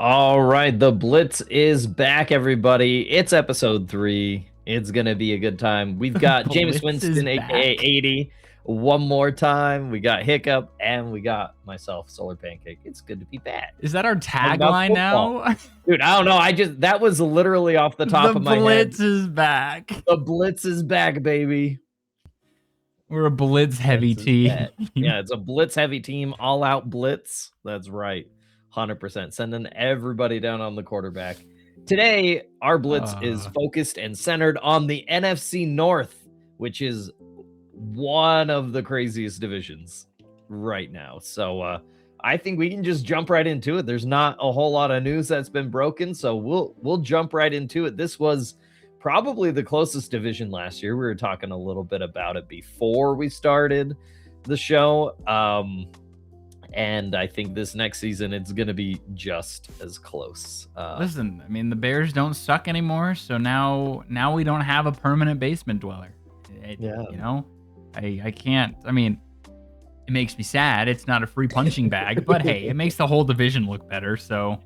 All right, the Blitz is back, everybody. It's episode 3. It's gonna be a good time. We've got Jameis Blitz is Winston, aka back. 80, one more time. We got Hiccup, and we got myself, SolrPancake. It's good to be back. Is that our Talking about tagline football. now? Dude, I don't know. That was literally off the top The of my head. Blitz is back. The Blitz is back, baby. We're a Blitz heavy team. Yeah, it's a Blitz heavy team, all out Blitz. That's right. 100%. Sending everybody down on the quarterback. Today, our Blitz is focused and centered on the NFC North, which is one of the craziest divisions right now. So I think we can just jump right into it. There's not a whole lot of news that's been broken, so we'll jump right into it. This was probably the closest division last year. We were talking a little bit about it before we started the show. And I think this next season, it's going to be just as close. Listen, I mean, the Bears don't suck anymore, so now we don't have a permanent basement dweller. Yeah. You know, I can't. I mean, it makes me sad. It's not a free punching bag, but hey, it makes the whole division look better. So,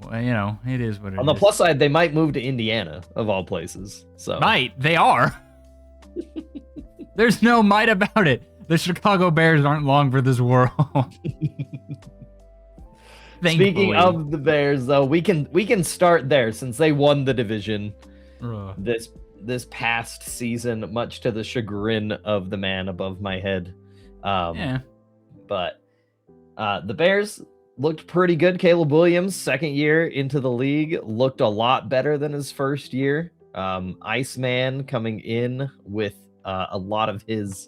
well, you know, it is what it is. On the plus side, they might move to Indiana, of all places. So they are. There's no might about it. The Chicago Bears aren't long for this world. Speaking of the Bears, though, we can start there since they won the division this past season, much to the chagrin of the man above my head. But the Bears looked pretty good. Caleb Williams, second year into the league, looked a lot better than his first year. Iceman coming in with a lot of his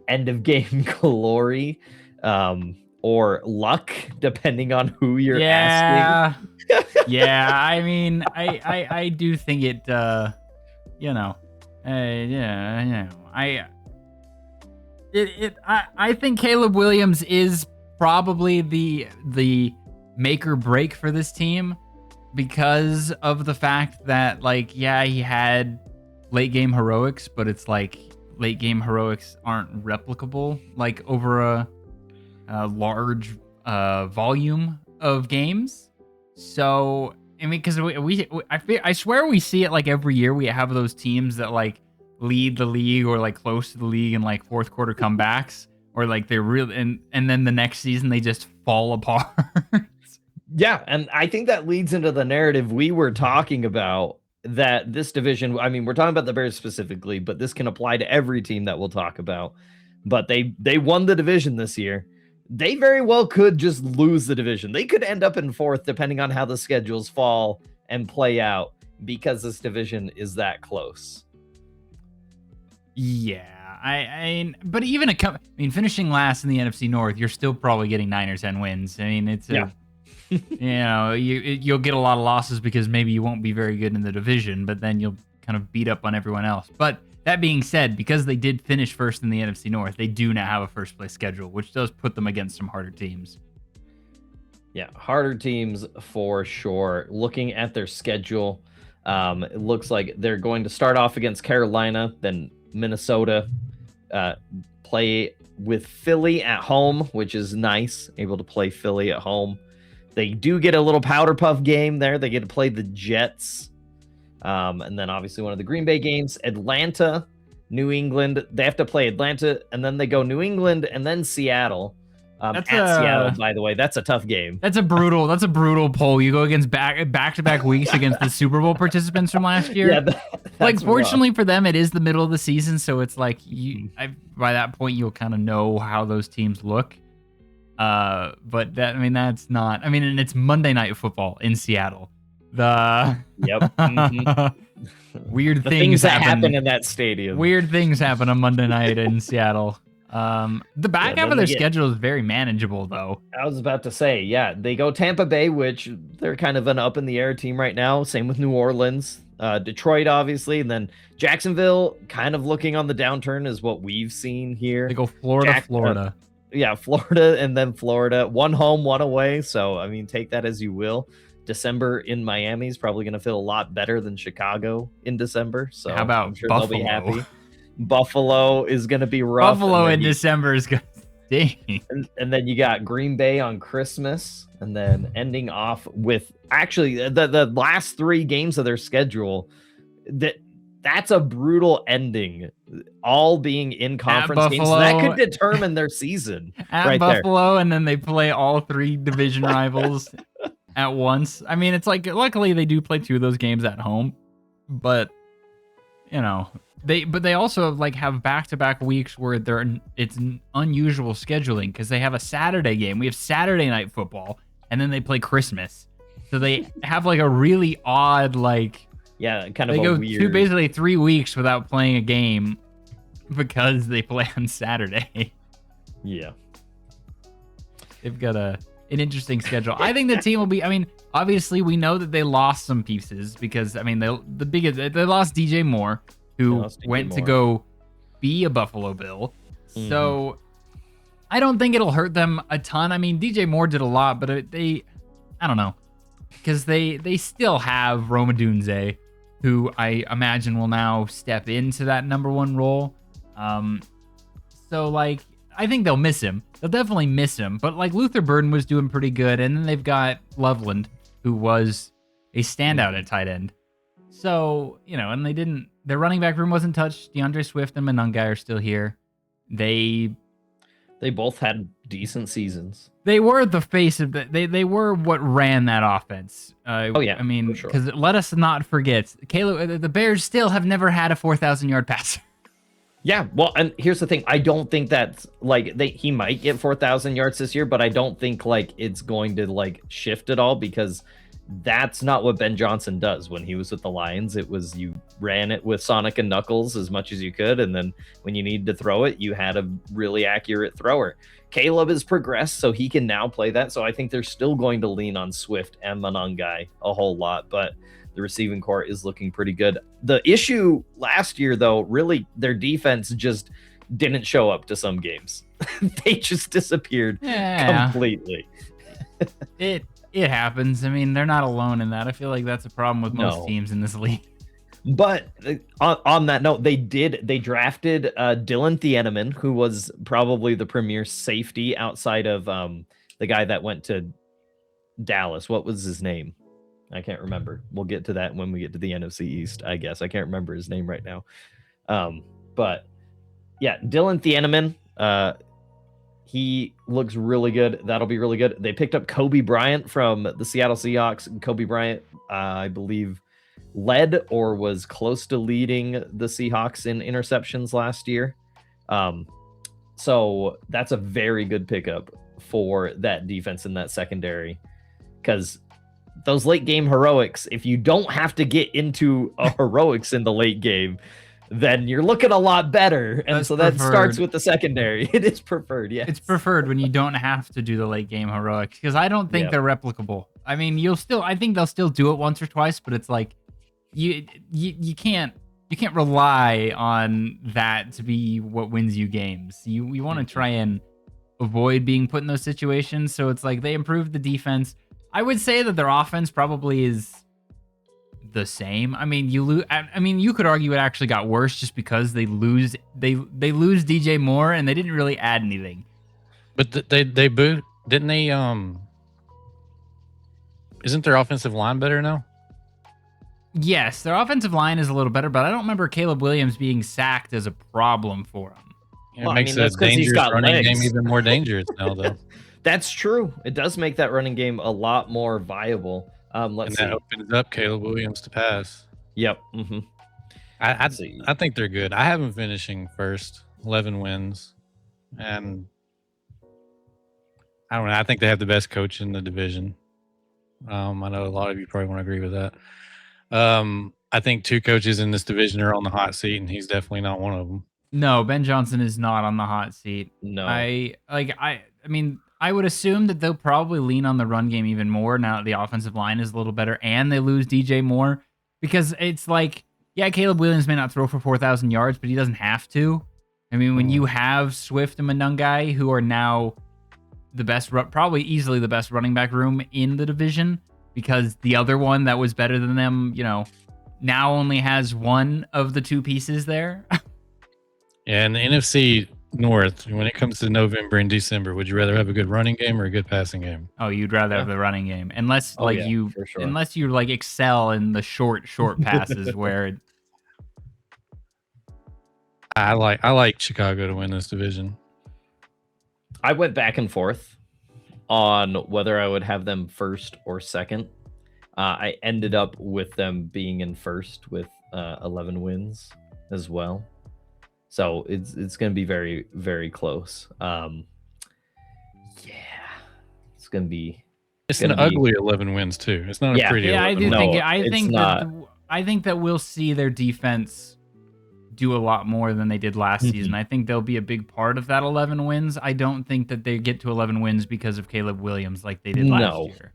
end of game glory or luck, depending on who you're asking. Yeah, I mean, I do think it I think Caleb Williams is probably the make or break for this team because of the fact that, like, yeah, he had late game heroics, but it's like late game heroics aren't replicable like over a large volume of games. So I mean, because I swear we see it like every year. We have those teams that like lead the league or like close to the league in like fourth quarter comebacks, or like they're real and then the next season they just fall apart. Yeah, and I think that leads into the narrative we were talking about, that this division, I mean, we're talking about the Bears specifically, but this can apply to every team that we'll talk about. But they won the division this year. They very well could just lose the division. They could end up in fourth depending on how the schedules fall and play out, because this division is that close. Yeah, I but even finishing last in the NFC North, you're still probably getting 9 or 10 wins. I mean, it's you know, you'll get a lot of losses because maybe you won't be very good in the division, but then you'll kind of beat up on everyone else. But that being said, because they did finish first in the NFC North, they do now have a first place schedule, which does put them against some harder teams. Yeah, harder teams for sure. Looking at their schedule, it looks like they're going to start off against Carolina, then Minnesota, play with Philly at home, which is nice, able to play Philly at home. They do get a little powder puff game there. They get to play the Jets. And then obviously one of the Green Bay games, Atlanta, New England. They have to play Atlanta, and then they go New England and then Seattle. Seattle, by the way. That's a tough game. That's a brutal poll. You go against back-to-back weeks against the Super Bowl participants from last year. Yeah, like, fortunately for them, it is the middle of the season, so it's like by that point you'll kind of know how those teams look. But that's not. I mean, and it's Monday Night Football in Seattle. Weird things that happen in that stadium. Weird things happen on Monday night in Seattle. The back half of their schedule is very manageable, though. I was about to say, yeah, they go Tampa Bay, which they're kind of an up in the air team right now. Same with New Orleans, Detroit, obviously, and then Jacksonville, kind of looking on the downturn, is what we've seen here. They go Florida. Florida, and then Florida. One home, one away. So I mean, take that as you will. December in Miami is probably going to feel a lot better than Chicago in December. So how about I'm sure Buffalo? They'll be happy. Buffalo is going to be rough. Buffalo in December is good. Dang. And then you got Green Bay on Christmas, and then ending off with actually the last 3 games of their schedule. That's a brutal ending, all being in conference games. So that could determine their season. At Buffalo, and then they play all 3 division rivals at once. I mean, it's like, luckily they do play 2 of those games at home, but you know, they also like have back-to-back weeks where it's unusual scheduling because they have a Saturday game. We have Saturday night football, and then they play Christmas. So they have like a really odd like. Yeah, kind of they go weird... basically 3 weeks without playing a game because they play on Saturday. Yeah. They've got an interesting schedule. I think the team will be, I mean, obviously we know that they lost some pieces because, I mean, they lost DJ Moore, who went to go be a Buffalo Bill. Mm-hmm. So I don't think it'll hurt them a ton. I mean, DJ Moore did a lot, but I don't know. Because they still have Roma Dunze, who I imagine will now step into that #1 role. So, like, I think they'll miss him. They'll definitely miss him. But, like, Luther Burden was doing pretty good. And then they've got Loveland, who was a standout at tight end. So, you know, and their running back room wasn't touched. DeAndre Swift and Manungai are still here. They both had decent seasons. They were the face of they were what ran that offense. Oh yeah, I mean, because sure. Let us not forget, Caleb. The Bears still have never had a 4,000-yard passer. Yeah, well, and here's the thing. I don't think that's like he might get 4,000 yards this year, but I don't think like it's going to like shift at all because that's not what Ben Johnson does. When he was with the Lions, it was you ran it with Sonic and Knuckles as much as you could, and then when you needed to throw it, you had a really accurate thrower. Caleb has progressed, so he can now play that. So I think they're still going to lean on Swift and Manungai a whole lot, but the receiving core is looking pretty good. The issue last year, though, really their defense just didn't show up to some games. They just disappeared completely. It happens. I mean, they're not alone in that. I feel like that's a problem with most teams in this league. But on that note, they drafted Dylan Thieneman, who was probably the premier safety outside of the guy that went to Dallas. What was his name? I can't remember. We'll get to that when we get to the NFC East, I guess. I can't remember his name right now. But yeah, Dylan Thieneman, he looks really good. That'll be really good. They picked up Kobe Bryant from the Seattle Seahawks. Kobe Bryant, I believe, led or was close to leading the Seahawks in interceptions last year. So that's a very good pickup for that defense in that secondary, because those late game heroics, if you don't have to get into a heroics in the late game, then you're looking a lot better. And so that starts with the secondary. It is preferred. Yeah, it's preferred when you don't have to do the late game heroics, because I don't think they're replicable. I mean, I think they'll still do it once or twice, but it's like you can't rely on that to be what wins you games. You want to try and avoid being put in those situations. So it's like they improved the defense. I would say that their offense probably is the same. I mean, you could argue it actually got worse just because they lose DJ Moore and they didn't really add anything. But they boot, didn't they? Isn't their offensive line better now? Yes, their offensive line is a little better, but I don't remember Caleb Williams being sacked as a problem for him. It makes a dangerous running game even more dangerous now, though. That's true. It does make that running game a lot more viable. Let's see. That opens up Caleb Williams to pass. Yep. Mm-hmm. I think they're good. I have them finishing first, 11 wins, and I don't know. I think they have the best coach in the division. I know a lot of you probably won't agree with that. I think 2 coaches in this division are on the hot seat, and he's definitely not one of them. No, Ben Johnson is not on the hot seat. No. I mean, I would assume that they'll probably lean on the run game even more now that the offensive line is a little better and they lose DJ Moore, because it's like, yeah, Caleb Williams may not throw for 4,000 yards, but he doesn't have to. I mean, when you have Swift and Manungai, who are now the best, probably easily the best running back room in the division, because the other one that was better than them, now only has one of the 2 pieces there. Yeah, and the NFC North, when it comes to November and December, would you rather have a good running game or a good passing game? Oh, you'd rather have the running game, unless Oh, yeah, for sure. unless you like excel in the short passes where. I like Chicago to win this division. I went back and forth on whether I would have them first or second. I ended up with them being in first with 11 wins as well. So it's going to be very, very close. Yeah, it's going to be. It's an ugly 11 wins too. It's not a pretty. Yeah, 11 I do wins. think. I think that we'll see their defense do a lot more than they did last season. I think they'll be a big part of that 11 wins. I don't think that they get to 11 wins because of Caleb Williams like they did last year.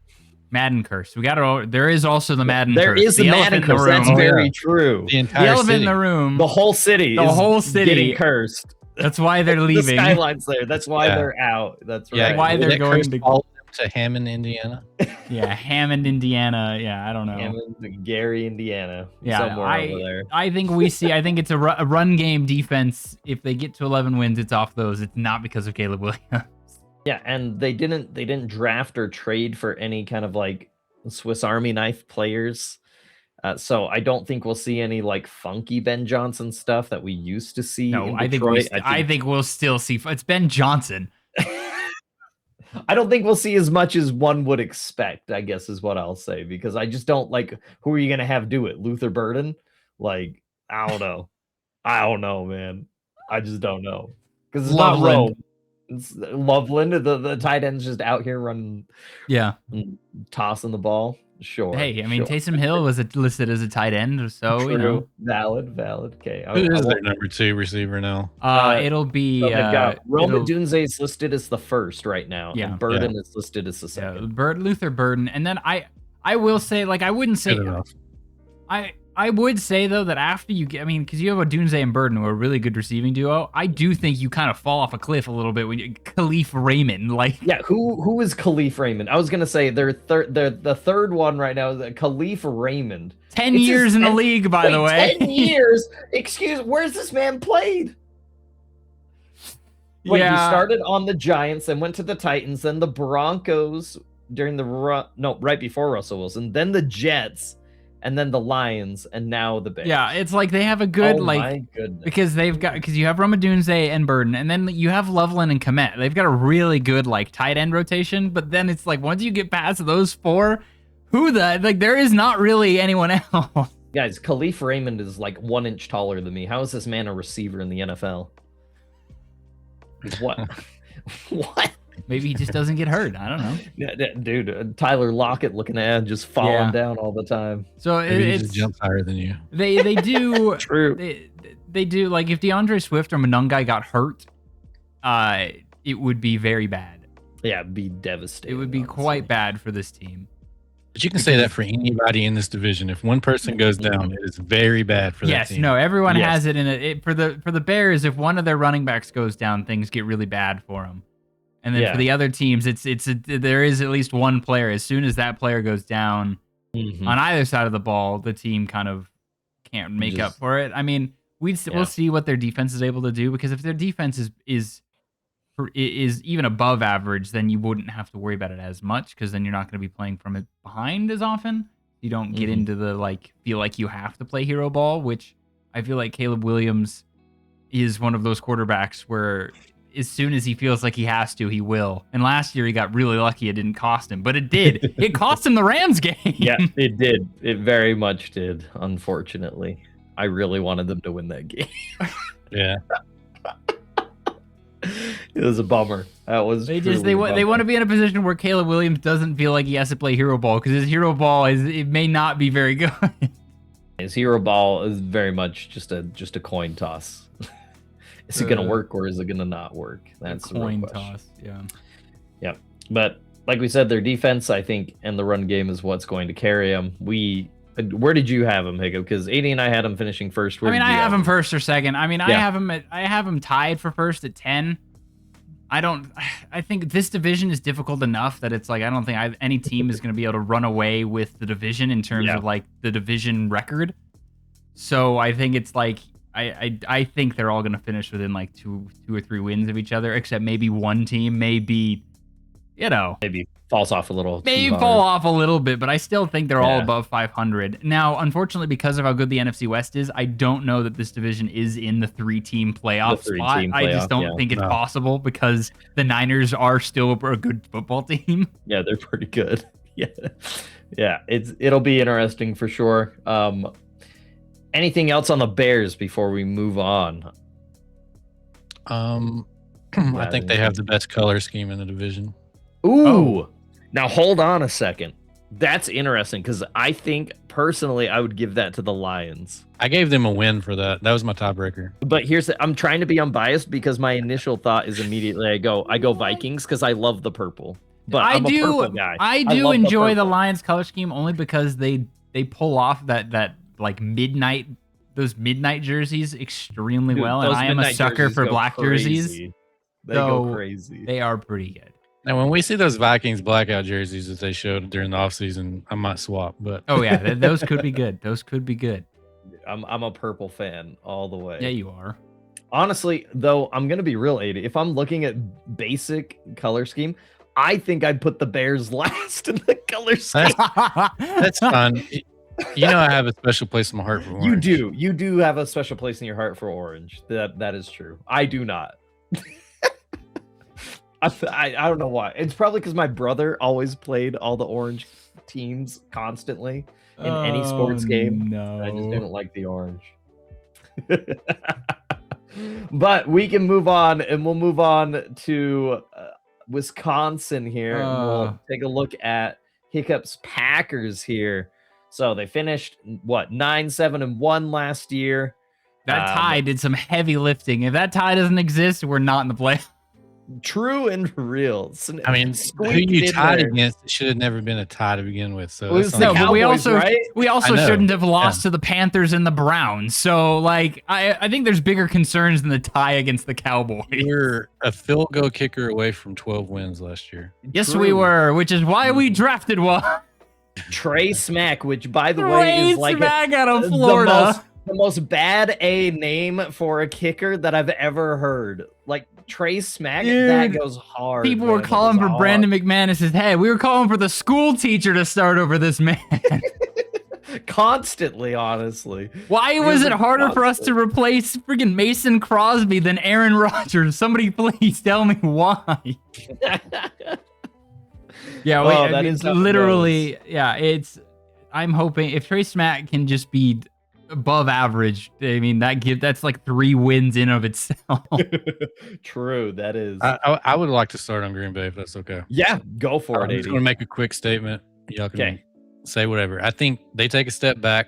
Madden curse. There is also the Madden curse. There is the Madden curse. That's very true. The entire elephant city. in the room. The whole city. The whole city getting cursed. That's why they're leaving. The skyline's there. That's why they're out. That's right. Yeah, why they're going to Hammond, Indiana. Yeah, Hammond, Indiana. Yeah, I don't know. Hammond, Gary, Indiana. Yeah, somewhere over there. I think it's a run game defense. If they get to 11 wins, it's off those. It's not because of Caleb Williams. Yeah, and they didn't draft or trade for any kind of like Swiss Army knife players. So I don't think we'll see any like funky Ben Johnson stuff that we used to see. No, in Detroit. I think we'll still see. It's Ben Johnson. I don't think we'll see as much as one would expect, I guess is what I'll say, because I just don't like, who are you going to have do it? Luther Burden? Like, I don't know. I don't know, man. I just don't know. Because it's not Rome. It's Loveland. The tight end's just out here running. Yeah. Tossing the ball. Sure. Hey, I mean, sure. Taysom Hill was listed as a tight end, so True. you know. Valid. Okay. Who is their number 2 receiver now? It'll be. So they've got Rome Odunze is listed as the first right now. Yeah. And Burden is listed as the second. Yeah, Luther Burden, and then I will say, like, I wouldn't say. I would say though that after you get, I mean, because you have Odunze and Burden who are a really good receiving duo, I do think you kind of fall off a cliff a little bit when Khalif Raymond, like. Yeah, who is Khalif Raymond? I was gonna say the third one right now is Khalif Raymond. 10 years in the league, by the way. 10 years. Excuse, where's this man played? Wait, he started on the Giants, then went to the Titans, then the Broncos during the right before Russell Wilson, then the Jets. And then the Lions, and now the Bears. Yeah, it's like they have a good my goodness. because you have Rome Odunze and Burden, and then you have Loveland and Kmet. They've got a really good like tight end rotation, but then it's like once you get past those four, there is not really anyone else. Guys, Khalif Raymond is like 1 inch taller than me. How is this man a receiver in the NFL? What? What? Maybe he just doesn't get hurt. I don't know. Yeah, dude, Tyler Lockett looking at just falling down all the time. So maybe he just jumps higher than you. They do. True. They do. Like if DeAndre Swift or Monungai got hurt, it would be very bad. Yeah, it'd be devastating. It would be quite bad for this team. But you can say that for anybody in this division. If one person goes down, it is very bad for that team. Yes, no, everyone has it in it. For the Bears, if one of their running backs goes down, things get really bad for them. And then for the other teams, there is at least one player. As soon as that player goes down on either side of the ball, the team kind of can't make up for it. I mean, we'll see what their defense is able to do, because if their defense is even above average, then you wouldn't have to worry about it as much, because then you're not going to be playing from it behind as often. You don't get into the feel like you have to play hero ball, which I feel like Caleb Williams is one of those quarterbacks where as soon as he feels like he has to, he will. And last year he got really lucky it didn't cost him, but it did. It cost him the Rams game. Yeah, it did. It very much did, unfortunately. I really wanted them to win that game. Yeah. It was a bummer. That was they want to be in a position where Caleb Williams doesn't feel like he has to play hero ball, because his hero ball it may not be very good. His hero ball is very much just a coin toss. Is it going to work or is it going to not work? That's a coin toss. Yeah. Yeah. But like we said, their defense, I think, and the run game is what's going to carry them. Where did you have them, Hiccup? Because 80 and I had them finishing first. I have them first or second. I mean, I have them tied for first at 10. I think this division is difficult enough that it's like I don't think any team is going to be able to run away with the division in terms of like the division record. So I think it's like I think they're all going to finish within like two or three wins of each other, except maybe one team may be, maybe falls off a little. Maybe fall off a little bit, but I still think they're all above 500. Now, unfortunately, because of how good the NFC West is, I don't know that this division is in the 3-team playoff spot. I just don't think it's possible because the Niners are still a good football team. Yeah, they're pretty good. Yeah, it'll be interesting for sure. Anything else on the Bears before we move on? I think they have the best color scheme in the division. Ooh. Now hold on a second. That's interesting because I think personally I would give that to the Lions. I gave them a win for that. That was my tiebreaker. But I'm trying to be unbiased because my initial thought is immediately I go Vikings because I love the purple. But I'm a purple guy. I do enjoy the Lions color scheme only because they pull off that like those midnight jerseys extremely well, and I am a sucker for black jerseys. They go crazy. They are pretty good. Now, when we see those Vikings blackout jerseys that they showed during the offseason, I might swap. But those could be good. Those could be good. I'm a purple fan all the way. Yeah, you are. Honestly, though, I'm gonna be real, AD. If I'm looking at basic color scheme, I think I'd put the Bears last in the color scheme. That's fun. I have a special place in my heart for orange. You do have a special place in your heart for orange. That is true. I do not. I don't know why. It's probably because my brother always played all the orange teams constantly in any sports game. No. I just didn't like the orange. But we can move on, and we'll move on to Wisconsin here. And we'll take a look at Hiccup's Packers here. So they finished 9-7-1 last year. That tie did some heavy lifting. If that tie doesn't exist, we're not in the play. True and real. I mean, who you tied against, it should have never been a tie to begin with. So but we also shouldn't have lost to the Panthers and the Browns. So I think there's bigger concerns than the tie against the Cowboys. We were a field goal kicker away from 12 wins last year. Yes, we were, which is why we drafted one. Trey Smack, which by the way is like Smack out of Florida. The most bad A name for a kicker that I've ever heard. Like Trey Smack, that goes hard. People were calling for Brandon McManus's head. We were calling for the school teacher to start over this man. Constantly, honestly. Why was it harder for us to replace freaking Mason Crosby than Aaron Rodgers? Somebody please tell me why. That is literally, I'm hoping if Trey Smack can just be above average, I mean, that's like 3 wins in of itself. True, that is. I would like to start on Green Bay if that's okay. Yeah, go for it. I'm just going to make a quick statement. Y'all can say whatever. I think they take a step back.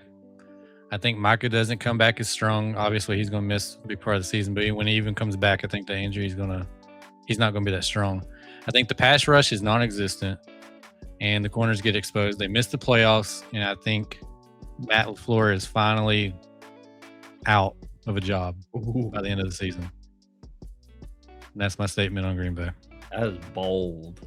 I think Micah doesn't come back as strong. Obviously, he's going to miss a big part of the season, but when he even comes back, I think the injury he's not going to be that strong. I think the pass rush is non-existent, and the corners get exposed. They missed the playoffs, and I think Matt LaFleur is finally out of a job by the end of the season. And that's my statement on Green Bay. That is bold.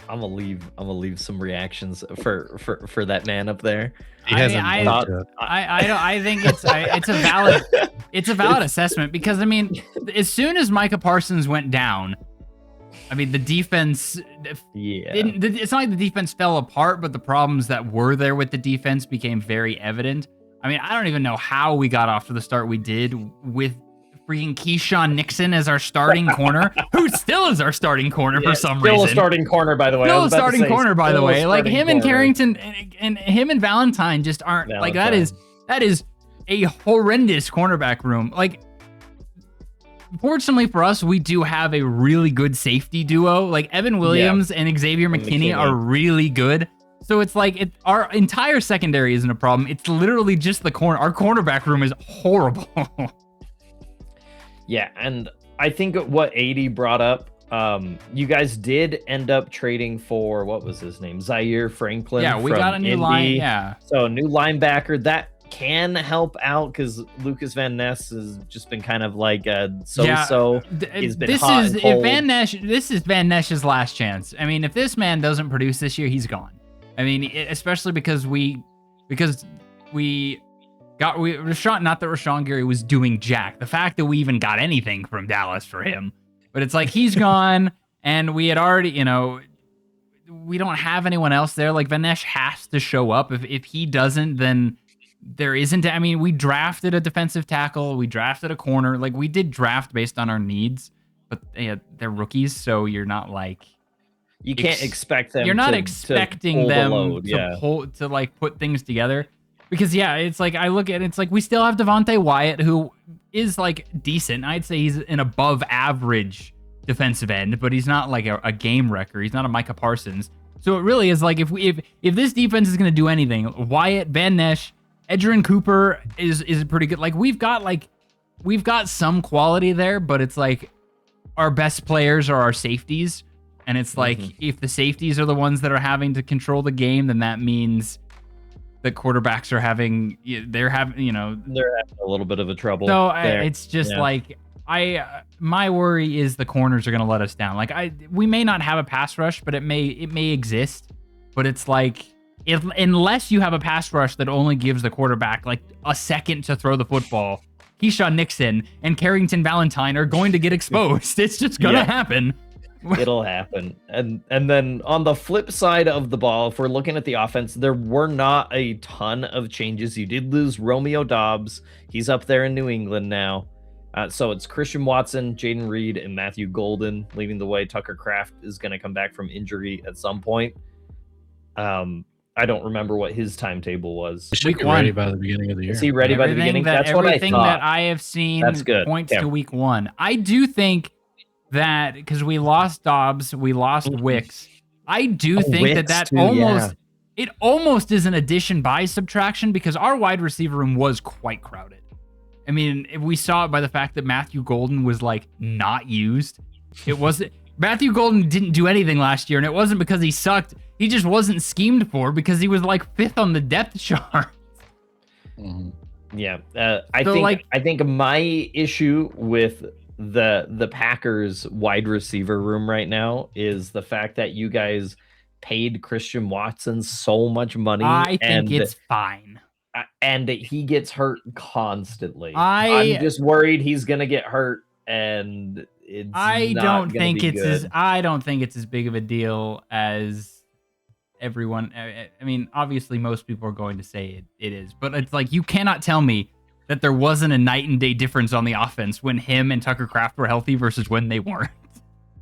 I'm gonna leave some reactions for that man up there. I think it's a valid assessment because I mean, as soon as Micah Parsons went down, I mean the defense. It's not like the defense fell apart, but the problems that were there with the defense became very evident. I mean, I don't even know how we got off to the start we did with freaking Keyshawn Nixon as our starting corner, who still is our starting corner for some reason. Still a starting corner, by the way. Still a starting corner, by the way. Like him and Carrington and him and Valentine just aren't like that is a horrendous cornerback room. Like, fortunately for us, we do have a really good safety duo. Like Evan Williams and Xavier McKinney are really good. So it's like our entire secondary isn't a problem. It's literally just the corner. Our cornerback room is horrible. Yeah, and I think what AD brought up, you guys did end up trading for, what was his name? Zaire Franklin. Yeah, we got a new line. Yeah. So a new linebacker that can help out because Lucas Van Ness has just been kind of like so-so. He's been hot and cold. This is Van Ness's last chance. I mean, if this man doesn't produce this year, he's gone. I mean, especially because we because we Rashawn, not that Rashawn Gary was doing jack. The fact that we even got anything from Dallas for him, but it's like he's gone, and we had already, we don't have anyone else there. Like Vanesh has to show up. If he doesn't, then there isn't. I mean, we drafted a defensive tackle, we drafted a corner. Like we did draft based on our needs, but they're rookies, so you're not like you can't expect them. You're not to expecting them to like put things together. Because, it's like, I look at it, it's like, we still have Devontae Wyatt, who is, like, decent. I'd say he's an above-average defensive end, but he's not, like, a game wrecker. He's not a Micah Parsons. So it really is, like, if this defense is going to do anything, Wyatt, Van Ness, Edgerrin Cooper is pretty good. Like, we've got some quality there, but it's, like, our best players are our safeties. And it's, like, if the safeties are the ones that are having to control the game, then that means the quarterbacks are having a little bit of a trouble. So it's just like my worry is the corners are going to let us down. Like we may not have a pass rush, but it may exist. But it's like unless you have a pass rush that only gives the quarterback like a second to throw the football, Keyshawn Nixon and Carrington Valentine are going to get exposed. It's just going to happen. It'll happen. And then on the flip side of the ball, if we're looking at the offense, there were not a ton of changes. You did lose Romeo Dobbs. He's up there in New England now. So it's Christian Watson, Jaden Reed, and Matthew Golden leading the way. Tucker Kraft is going to come back from injury at some point. I don't remember what his timetable was. He should be ready by the beginning of the year. Is he ready by the beginning? That's what I thought. Everything that I have seen points to week 1. I do think that because we lost Dobbs, we lost Wicks. I do think that too, it almost is an addition by subtraction because our wide receiver room was quite crowded. I mean, we saw it by the fact that Matthew Golden was like not used. It wasn't Matthew Golden didn't do anything last year, and it wasn't because he sucked. He just wasn't schemed for because he was like 5th on the depth chart. Yeah, I think my issue with the Packers wide receiver room right now is the fact that you guys paid Christian Watson so much money. I think it's fine. And he gets hurt constantly. I'm just worried he's gonna get hurt, and I don't think it's as big of a deal as everyone. I mean, obviously, most people are going to say it is, but it's like you cannot tell me that there wasn't a night and day difference on the offense when him and Tucker Kraft were healthy versus when they weren't.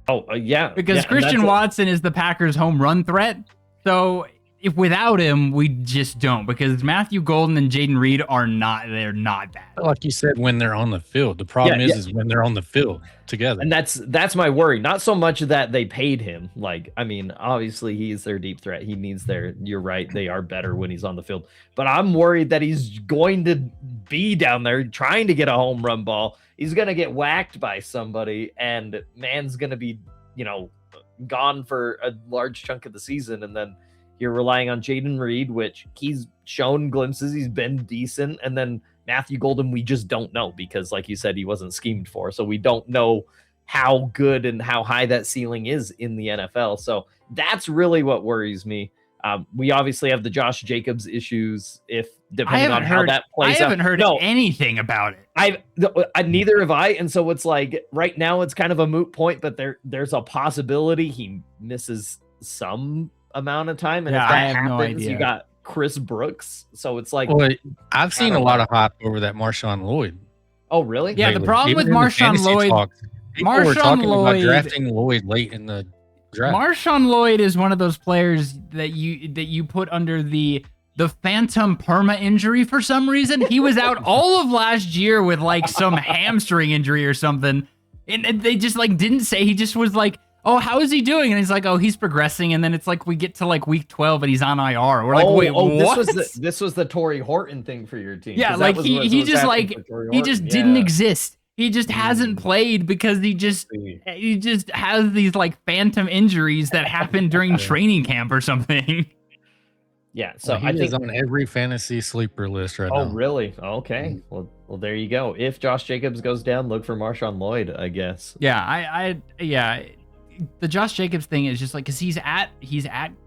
Because Christian Watson is the Packers' home run threat. So if without him, we just don't. Because Matthew Golden and Jaden Reed they're not bad. Like you said, when they're on the field. The problem is when they're on the field together. And that's my worry. Not so much that they paid him. Like, I mean, obviously he's their deep threat. He needs you're right. They are better when he's on the field. But I'm worried that he's going to be down there trying to get a home run ball. He's going to get whacked by somebody, and man's going to be, gone for a large chunk of the season. And then you're relying on Jaden Reed, which he's shown glimpses. He's been decent. And then Matthew Golden, we just don't know because, like you said, he wasn't schemed for. So we don't know how good and how high that ceiling is in the NFL. So that's really what worries me. We obviously have the Josh Jacobs issues. Depending on how that plays out. I haven't heard anything about it. Neither have I. And so it's like right now it's kind of a moot point, but there's a possibility he misses some amount of time. And if that happens, you got Chris Brooks. So it's like, I've seen a lot of hype over that Marshawn Lloyd. Oh, really? Yeah. The problem with Marshawn Lloyd, people were talking about drafting Lloyd late in the draft. Marshawn Lloyd is one of those players that you put under the phantom perma injury for some reason. He was out all of last year with like some hamstring injury or something. And they just like didn't say. He just was like, oh, how is he doing? And he's like, oh, he's progressing. And then it's like we get to like week 12 and he's on IR. We're like, wait, what? This was the Torrey Horton thing for your team. Yeah, like he just didn't exist. He just hasn't played because he just has these like phantom injuries that happen during training camp or something. Yeah, so I think he's on every fantasy sleeper list right now. Oh, really? Okay. Well, there you go. If Josh Jacobs goes down, look for Marshawn Lloyd, I guess. Yeah, the Josh Jacobs thing is just like, because he's at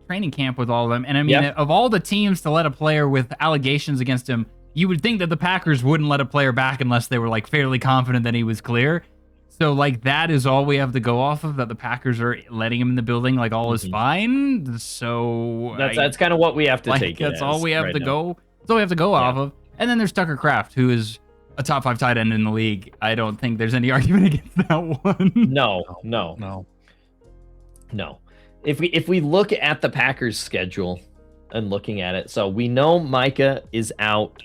training camp with all of them, and I mean, of all the teams to let a player with allegations against him, you would think that the Packers wouldn't let a player back unless they were like fairly confident that he was clear. So like that is all we have to go off of, that the Packers are letting him in the building, like all is fine. So that's kind of what we have to like, take. That's all we have to go. That's all we have to go off of. And then there's Tucker Kraft, who is a top 5 tight end in the league. I don't think there's any argument against that one. No. If we look at the Packers schedule and looking at it, so we know Micah is out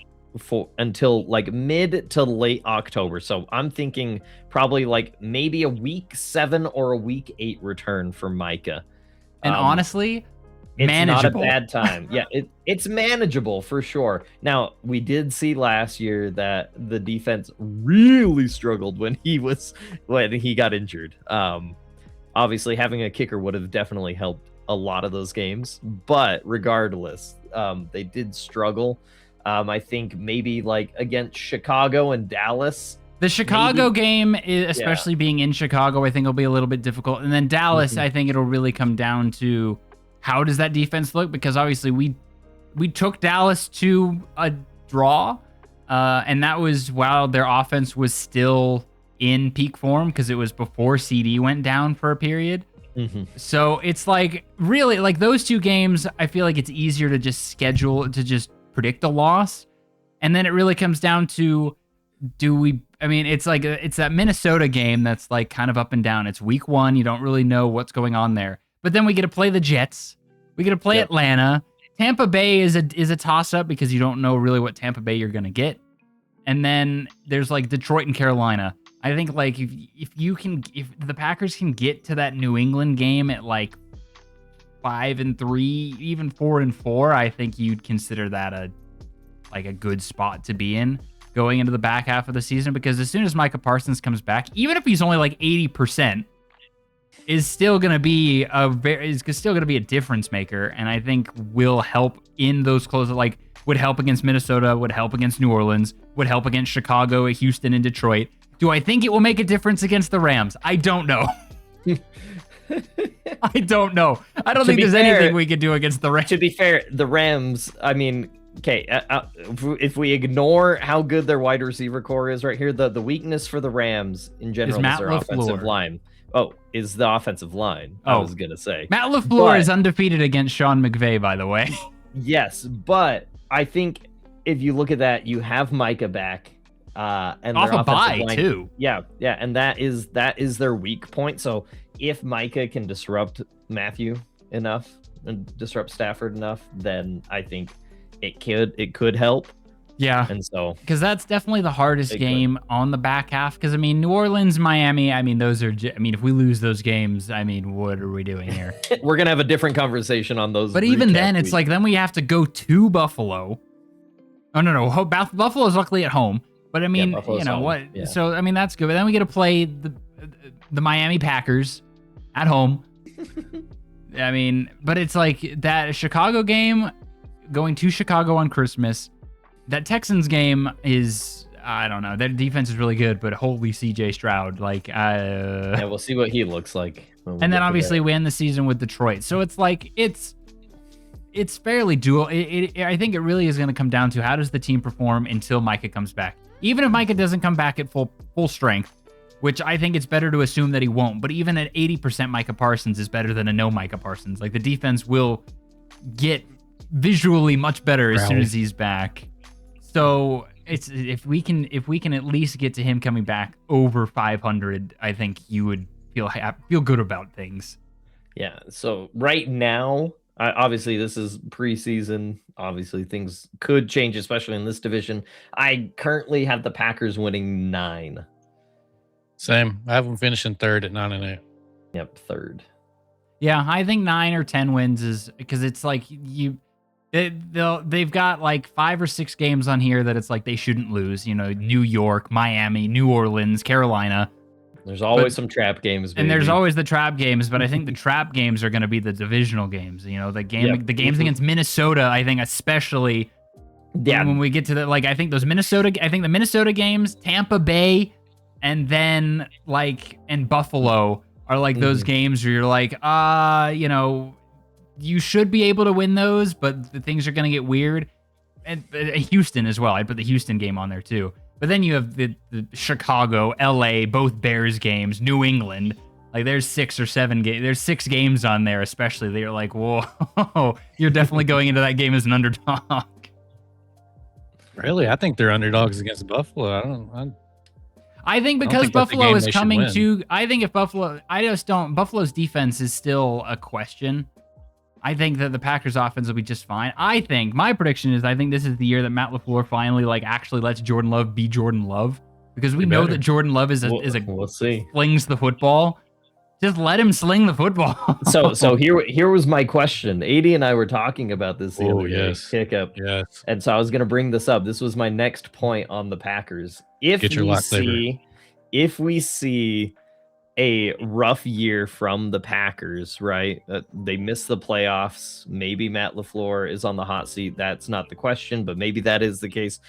until like mid to late October. So I'm thinking probably like maybe a week 7 or a week 8 return for Micah. And honestly, it's manageable. not a bad time. Yeah, it's manageable for sure. Now, we did see last year that the defense really struggled when he got injured. Obviously, having a kicker would have definitely helped a lot of those games. But regardless, they did struggle. I think maybe like against Chicago and Dallas. The Chicago game, especially being in Chicago, I think will be a little bit difficult. And then Dallas, I think it'll really come down to how does that defense look? Because obviously we took Dallas to a draw, and that was while their offense was still in peak form, because it was before CD went down for a period. So it's like really like those two games, I feel like it's easier to just schedule, to just predict a loss. And then it really comes down to, it's like, it's that Minnesota game that's like kind of up and down. It's week 1. You don't really know what's going on there. But then we get to play the Jets. We get to play Atlanta. Tampa Bay is a toss-up because you don't know really what Tampa Bay you're going to get. And then there's like Detroit and Carolina. I think like if the Packers can get to that New England game at like 5-3, even 4-4, I think you'd consider that a good spot to be in going into the back half of the season, because as soon as Micah Parsons comes back, even if he's only like 80%, is still going to be a difference maker, and I think will help in those close, like would help against Minnesota, would help against New Orleans, would help against Chicago, Houston, and Detroit. Do I think it will make a difference against the Rams? I don't know. I don't know. I don't think there's anything we can do against the Rams. To be fair, the Rams, I mean, okay, if we ignore how good their wide receiver core is right here, the weakness for the Rams in general is their offensive line. Oh, is the offensive line. I was going to say. Matt LaFleur is undefeated against Sean McVay, by the way. Yes, but I think if you look at that, you have Micah back. And off their a bye, line, too. Yeah, and that is their weak point. So if Micah can disrupt Matthew enough and disrupt Stafford enough, then I think it could help. Yeah. And so, because that's definitely the hardest game on the back half. Because I mean, New Orleans, Miami, I mean, those are, if we lose those games, I mean, what are we doing here? We're going to have a different conversation on those. But even then, it's like, then we have to go to Buffalo. Oh, no. Buffalo's luckily at home. But I mean, you know what? Yeah. So, I mean, that's good. But then we get to play the Miami Packers at home. I mean, but it's like that Chicago game, going to Chicago on Christmas. That Texans game is, I don't know. Their defense is really good, but holy CJ Stroud. Like, yeah, we'll see what he looks like. And then obviously we end the season with Detroit. So it's like, it's fairly dual. I think it really is going to come down to how does the team perform until Micah comes back. Even if Micah doesn't come back at full strength, which I think it's better to assume that he won't. But even at 80% Micah Parsons is better than a no Micah Parsons. Like the defense will get visually much better as soon as he's back. So it's if we can at least get to him coming back over 500, I think you would feel good about things. Yeah. So right now, obviously this is preseason. Obviously things could change, especially in this division. I currently have the Packers winning 9. Same. I have them finishing 3rd at 9-8. Yep, 3rd. Yeah, I think 9 or 10 wins is because it's like they've got like 5 or 6 games on here that it's like they shouldn't lose. You know, New York, Miami, New Orleans, Carolina. There's always some trap games, baby. And there's always the trap games, but I think the trap games are going to be the divisional games. You know, the games against Minnesota, I think especially. Yeah. When we get to I think the Minnesota games, Tampa Bay, and then and Buffalo are like those games where you're like, you know, you should be able to win those, but the things are going to get weird. And Houston as well. I put the Houston game on there too. But then you have the Chicago, LA, both Bears games, New England. Like there's 6 or 7 games. There's 6 games on there, especially. They're like, whoa, you're definitely going into that game as an underdog. Really? I think they're underdogs against Buffalo. I think because Buffalo is coming to. I think if Buffalo, I just don't. Buffalo's defense is still a question. I think that the Packers offense will be just fine. I think my prediction is I think this is the year that Matt LaFleur finally actually lets Jordan Love be Jordan Love, because we know that Jordan Love we'll see. Slings the football. Just let him sling the football. so here was my question. 80 and I were talking about this the other day. Hiccup. Yes. And so I was going to bring this up. This was my next point on the Packers. If we see a rough year from the Packers, right? They miss the playoffs. Maybe Matt LaFleur is on the hot seat. That's not the question, but maybe that is the case.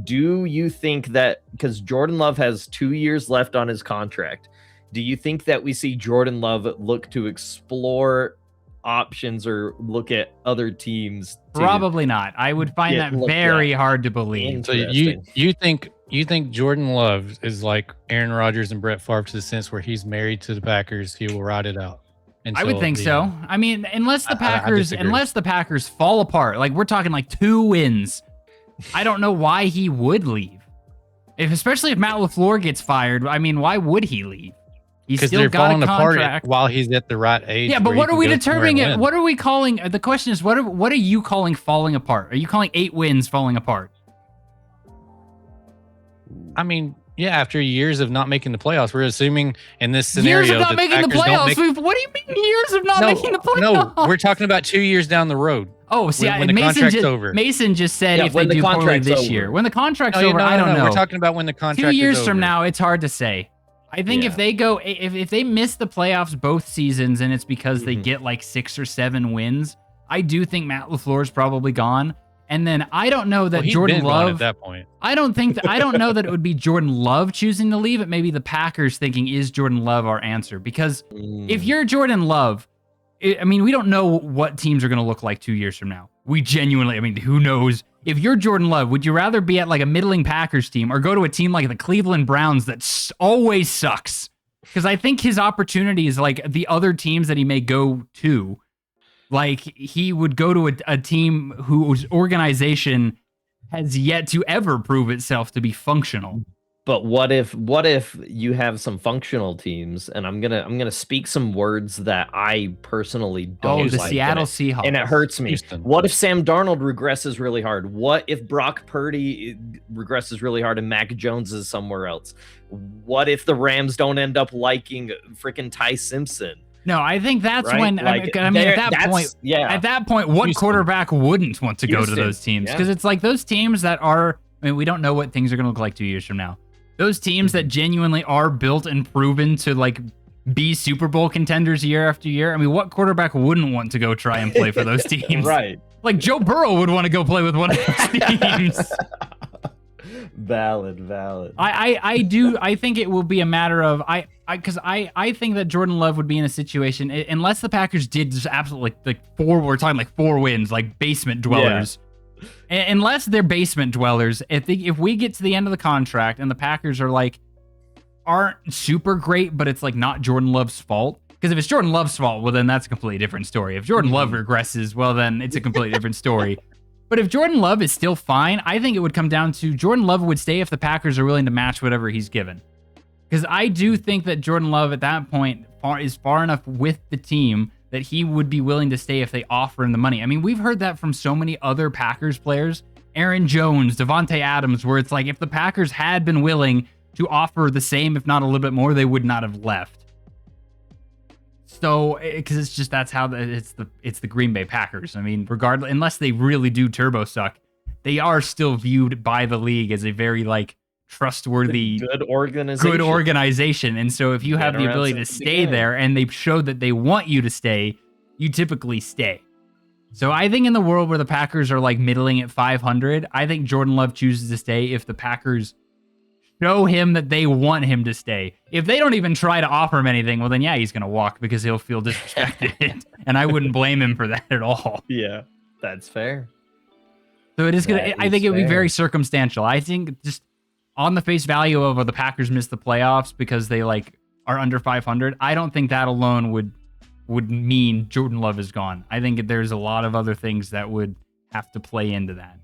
Do you think that, because Jordan Love has 2 years left on his contract, do you think that we see Jordan Love look to explore options or look at other teams? Probably not. I would find that very hard to believe. So you think Jordan Love is like Aaron Rodgers and Brett Favre, to the sense where he's married to the Packers, he will ride it out? I would think so. I mean, unless the Packers fall apart, like we're talking like 2 wins, I don't know why he would leave. Especially if Matt LaFleur gets fired, I mean, why would he leave? He's still they're got falling a contract apart while he's at the right age. Yeah, but what are we determining? What are we calling? The question is, what are you calling falling apart? Are you calling 8 wins falling apart? I mean, yeah, after years of not making the playoffs, we're assuming in this scenario years of not making the playoffs. What do you mean years of not making the playoffs? No, we're talking about 2 years down the road. Oh, see, when the contract's over. Mason just said if they do poorly this year. When the contract's over, I don't know. We're talking about when the contract 2 years is over. from now, it's hard to say. I think if they miss the playoffs both seasons and it's because they get like 6 or 7 wins, I do think Matt LaFleur is probably gone. And then I don't know that Jordan Love at that point. I don't know that it would be Jordan Love choosing to leave. It may be the Packers thinking, is Jordan Love our answer? Because if you're Jordan Love, I mean, we don't know what teams are going to look like 2 years from now. We genuinely, I mean, who knows? If you're Jordan Love, would you rather be at like a middling Packers team or go to a team like the Cleveland Browns that always sucks? Because I think his opportunities, like the other teams that he may go to, like he would go to a team whose organization has yet to ever prove itself to be functional. But what if you have some functional teams, and I'm gonna speak some words that I personally don't like. The Seattle Seahawks. And it hurts me. Houston. What if Sam Darnold regresses really hard? What if Brock Purdy regresses really hard and Mac Jones is somewhere else? What if the Rams don't end up liking freaking Ty Simpson? No, I think that's when at that point, what Houston. Quarterback wouldn't want to go to those teams? Because it's like those teams that are, I mean, we don't know what things are going to look like 2 years from now. Those teams that genuinely are built and proven to like be Super Bowl contenders year after year. I mean, what quarterback wouldn't want to go try and play for those teams? Right. Like Joe Burrow would want to go play with one of those teams. Valid. I think it will be a matter of because I think that Jordan Love would be in a situation, unless the Packers did just absolutely we're talking like 4 wins, like basement dwellers. Yeah. Unless they're basement dwellers, if we get to the end of the contract and the Packers aren't super great, but it's like not Jordan Love's fault. Because if it's Jordan Love's fault, well then that's a completely different story. If Jordan Love regresses, well then it's a completely different story. But if Jordan Love is still fine, I think it would come down to Jordan Love would stay if the Packers are willing to match whatever he's given. Because I do think that Jordan Love at that point is far enough with the team that he would be willing to stay if they offer him the money. I mean, we've heard that from so many other Packers players. Aaron Jones, Devontae Adams, where it's like if the Packers had been willing to offer the same, if not a little bit more, they would not have left. So, because it's just that's how it's the Green Bay Packers. I mean, regardless, unless they really do turbo suck, they are still viewed by the league as a very like trustworthy, good organization. And so, if you have the ability to stay there, and they've showed that they want you to stay, you typically stay. So, I think in the world where the Packers are like middling at 500, I think Jordan Love chooses to stay if the Packers show him that they want him to stay. If they don't even try to offer him anything, well, then yeah, he's going to walk because he'll feel disrespected. And I wouldn't blame him for that at all. Yeah, that's fair. So it is going to, I think it would be very circumstantial. I think just on the face value of the Packers missed the playoffs because they like are under 500. I don't think that alone would mean Jordan Love is gone. I think there's a lot of other things that would have to play into that.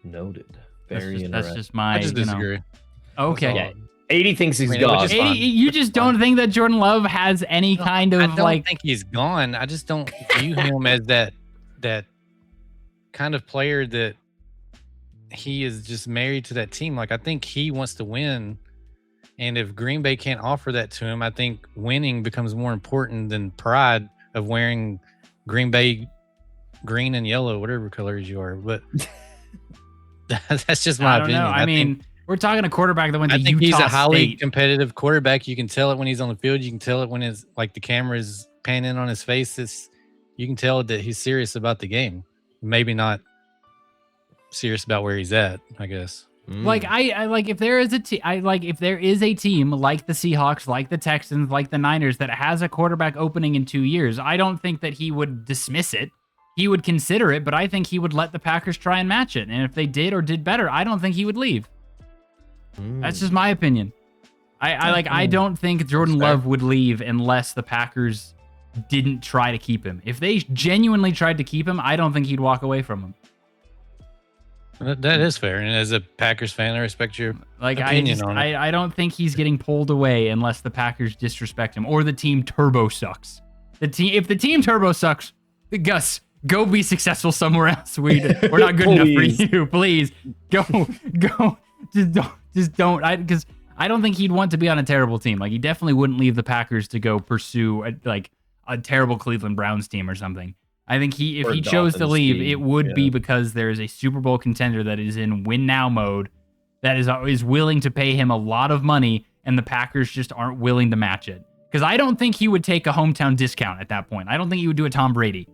Noted. Very interesting. That's just my. I just disagree. Okay. Yeah. 80 thinks he's gone. 80, you just don't think that Jordan Love has any kind of I don't think he's gone. I just don't view him as that kind of player that he is just married to that team. Like I think he wants to win. And if Green Bay can't offer that to him, I think winning becomes more important than pride of wearing Green Bay green and yellow, whatever colors you are. But that's just my opinion. I mean, we're talking a quarterback that went to Utah State. He's a highly competitive quarterback. You can tell it when he's on the field. You can tell it when it's like the camera is panning on his face. You can tell that he's serious about the game. Maybe not serious about where he's at, I guess. Like I like if there is a if there is a team like the Seahawks, like the Texans, like the Niners that has a quarterback opening in 2 years, I don't think that he would dismiss it. He would consider it, but I think he would let the Packers try and match it. And if they did or did better, I don't think he would leave. That's just my opinion. I don't think Jordan Love would leave unless the Packers didn't try to keep him. If they genuinely tried to keep him, I don't think he'd walk away from him. That is fair, and as a Packers fan, I respect your opinion on it. I don't think he's getting pulled away unless the Packers disrespect him or the team turbo sucks. If the team turbo sucks, Gus, go be successful somewhere else. We're not good enough for you. Please go. Just don't. Because I don't think he'd want to be on a terrible team. Like he definitely wouldn't leave the Packers to go pursue a terrible Cleveland Browns team or something. I think if he chose to leave, it would be because there is a Super Bowl contender that is in win now mode that is willing to pay him a lot of money, and the Packers just aren't willing to match it. Because I don't think he would take a hometown discount at that point. I don't think he would do a Tom Brady.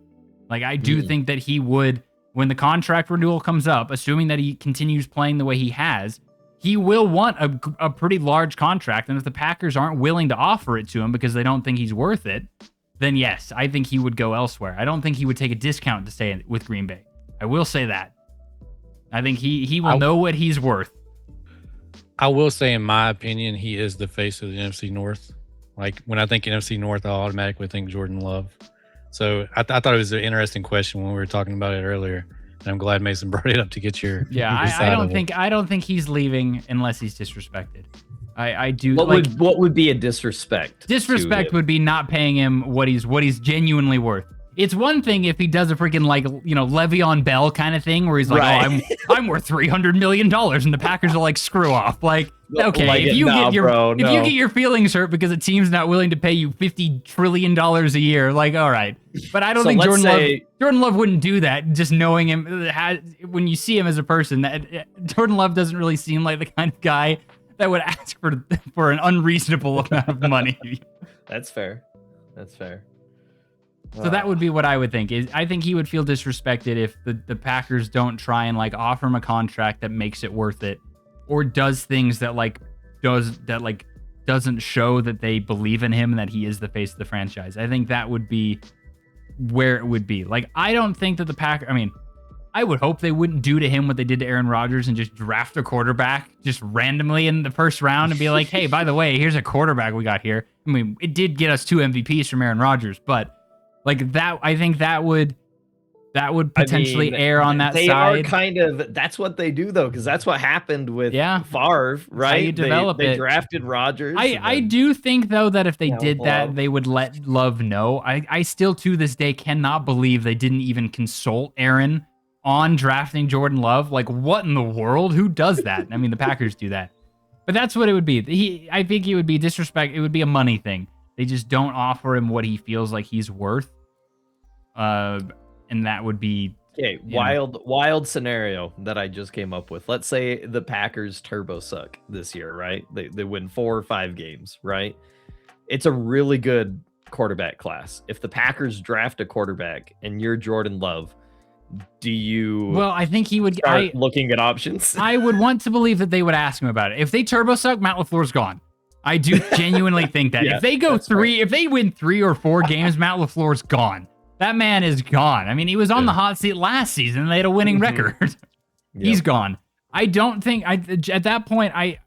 Like I do think that he would, when the contract renewal comes up, assuming that he continues playing the way he has, he will want a pretty large contract. And if the Packers aren't willing to offer it to him because they don't think he's worth it, then yes, I think he would go elsewhere. I don't think he would take a discount to stay with Green Bay. I will say that. I think he will know what he's worth. I will say, in my opinion, he is the face of the NFC North. Like, when I think NFC North, I automatically think Jordan Love. So I thought it was an interesting question when we were talking about it earlier. And I'm glad Mason brought it up to get your I don't think he's leaving unless he's disrespected. I do. What would be a disrespect? Disrespect would be not paying him what he's genuinely worth. It's one thing if he does a freaking Le'Veon Bell kind of thing where he's like, right. Oh, I'm worth $300 million, and the Packers are like, screw off. Like, okay, if you get your feelings hurt because a team's not willing to pay you $50 trillion a year, like, all right. But I don't think Jordan Love wouldn't do that. Just knowing him, when you see him as a person, that Jordan Love doesn't really seem like the kind of guy that would ask for an unreasonable amount of money. That's fair. So that would be what I would think. I think he would feel disrespected if the Packers don't try and offer him a contract that makes it worth it, or does things that doesn't show that they believe in him and that he is the face of the franchise. I think that would be where it would be. Like, I don't think that the Packers. I mean, I would hope they wouldn't do to him what they did to Aaron Rodgers and just draft a quarterback just randomly in the first round and be like, hey, by the way, here's a quarterback we got here. I mean, it did get us 2 MVPs from Aaron Rodgers, but like that, I think that would potentially err on that they side. Are kind of, that's what they do though, because that's what happened with Favre, right? They drafted Rodgers. I do think though that if they did that, they would let Love know. I still to this day cannot believe they didn't even consult Aaron on drafting Jordan Love. Like, what in the world? Who does that? I mean, the Packers do that. But that's what it would be. I think it would be disrespect. It would be a money thing. They just don't offer him what he feels like he's worth. And that would be... Okay, wild scenario that I just came up with. Let's say the Packers turbo suck this year, right? They win 4 or 5 games, right? It's a really good quarterback class. If the Packers draft a quarterback and you're Jordan Love, do you? Well, I think he would. Start looking at options. I would want to believe that they would ask him about it. If they turbo suck, Matt LaFleur's gone. I do genuinely think that. Yeah, if they go if they win 3 or 4 games, Matt LaFleur's gone. That man is gone. I mean, he was on the hot seat last season. They had a winning record. He's gone. I don't think at that point I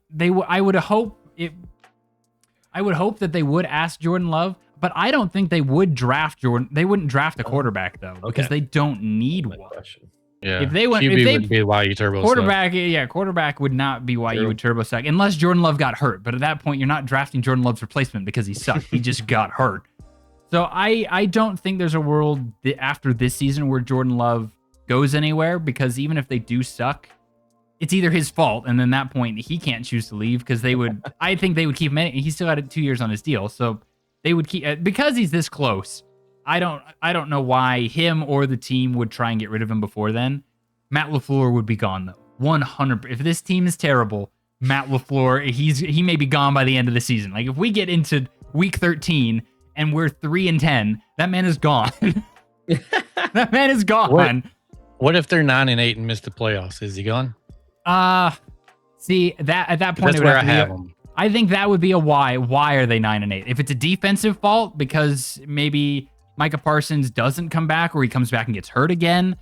would hope that they would ask Jordan Love, but I don't think they would draft Jordan. They wouldn't draft a quarterback though, because they don't need one. Yeah. If they went, QB would be why you turbo quarterback, quarterback would not be why you would turbo suck unless Jordan Love got hurt. But at that point, you're not drafting Jordan Love's replacement because he sucked. He just got hurt. So I don't think there's a world after this season where Jordan Love goes anywhere, because even if they do suck, it's either his fault, and then at that point he can't choose to leave, because they would. I think they would keep him. He still had 2 years on his deal, so they would keep because he's this close. I don't know why him or the team would try and get rid of him before then. Matt LaFleur would be gone though. 100%. If this team is terrible, Matt LaFleur, he may be gone by the end of the season. Like if we get into week 13 and we're 3-10, that man is gone. That man is gone. What if they're 9-8 and miss the playoffs? Is he gone? See that at that point That's it would where I have to have be him. I think that would be a why. Why are they 9-8? If it's a defensive fault because maybe Micah Parsons doesn't come back or he comes back and gets hurt again,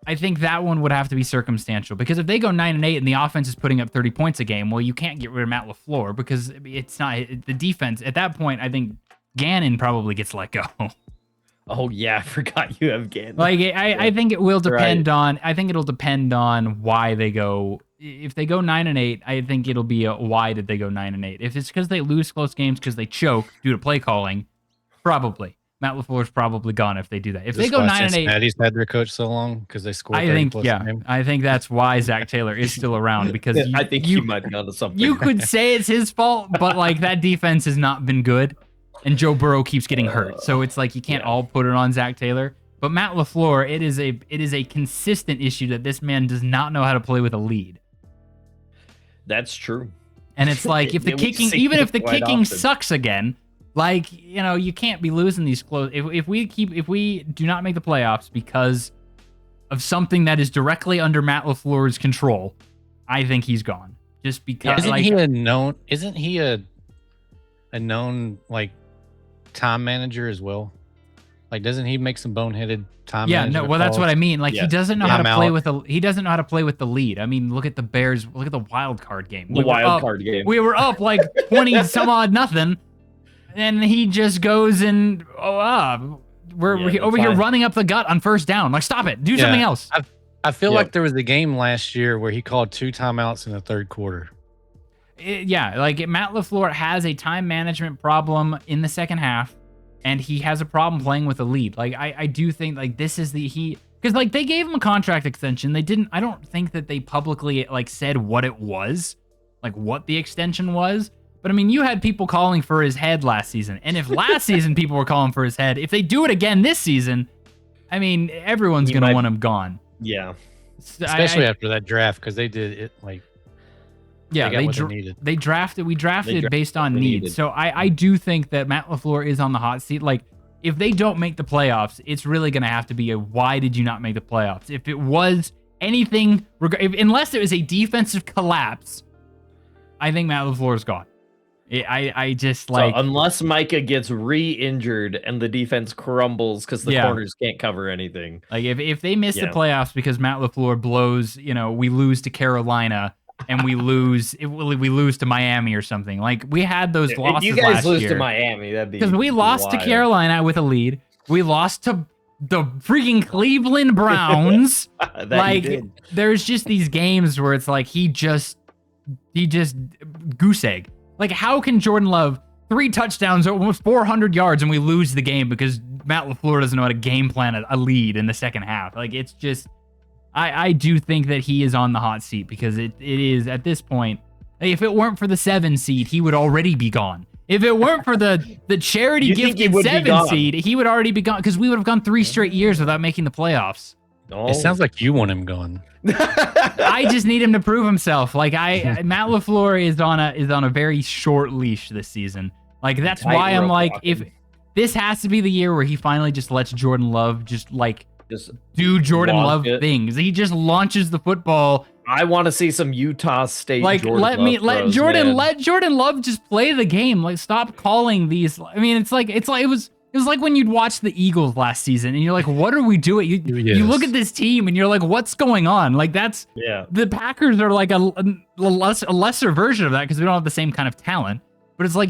I think that one would have to be circumstantial. Because if they go 9-8 and the offense is putting up 30 points a game, well, you can't get rid of Matt LaFleur because it's not the defense. At that point, I think Gannon probably gets let go. Oh yeah, I forgot you have Gannon. Like I think it will depend on. I think it'll depend on why they go. If they go 9-8, I think it'll be a why did they go 9-8. If it's because they lose close games because they choke due to play calling, probably Matt LaFleur's probably gone if they do that. If they go 9-8, Cincinnati's had their coach so long because they scored. I think I think that's why Zach Taylor is still around, because I think you might be onto something. You could say it's his fault, but like that defense has not been good, and Joe Burrow keeps getting hurt, so it's like you can't all put it on Zach Taylor. But Matt LaFleur, it is a consistent issue that this man does not know how to play with a lead. That's true. And it's like if the kicking, even if the kicking sucks again, like, you know, you can't be losing these close. If we do not make the playoffs because of something that is directly under Matt LaFleur's control, I think he's gone. Just because isn't he a known like time manager as well? Like, doesn't he make some boneheaded time? Yeah, no. Well, that's what I mean. Like, he doesn't know how to play with he doesn't know how to play with the lead. I mean, look at the Bears. Look at the wild card game. The wild card game. We were up like 20 some odd nothing, and he just goes and we're over here running up the gut on first down. Like, stop it. Do something else. I feel like there was a game last year where he called 2 timeouts in the third quarter. Like Matt LaFleur has a time management problem in the second half. And he has a problem playing with a lead. Like, I do think, like, this is because, like, they gave him a contract extension. I don't think that they publicly, like, said what it was, like, what the extension was. But, I mean, you had people calling for his head last season. And if last season people were calling for his head, if they do it again this season, I mean, everyone's going to want him gone. Yeah. Especially after that draft, because they did it, like, yeah, we drafted based on need. So I do think that Matt LaFleur is on the hot seat. Like, if they don't make the playoffs, it's really going to have to be a why did you not make the playoffs? If it was anything, unless it was a defensive collapse, I think Matt LaFleur is gone. I just like... So unless Micah gets re-injured and the defense crumbles because the corners can't cover anything. Like, if they miss the playoffs because Matt LaFleur blows, we lose to Carolina... and we lose to Miami or something. Like, we had those losses last year. If you guys lose to Miami, that'd be... Because we lost to Carolina with a lead. We lost to the freaking Cleveland Browns. Like, there's just these games where it's like he just goose egg. Like, how can Jordan Love 3 touchdowns, almost 400 yards, and we lose the game because Matt LaFleur doesn't know how to game plan a lead in the second half? Like, it's just... I do think that he is on the hot seat because it is, at this point, if it weren't for the 7 seed, he would already be gone. If it weren't for the charity gifted 7 seed, he would already be gone, because we would have gone 3 straight years without making the playoffs. Oh. It sounds like you want him gone. I just need him to prove himself. Like, Matt LaFleur is on a very short leash this season. Like, that's why I'm like, if this has to be the year where he finally just lets Jordan Love just like Just do Jordan launch Love it. things. He just launches the football. I want to see some Utah State. Like Jordan let throws, Jordan man. let Jordan Love just play the game. Like stop calling these. I mean, it was like when you'd watch the Eagles last season and you're like, what are we doing? You look at this team and you're like, what's going on? Like the Packers are like a lesser version of that because we don't have the same kind of talent. But it's like,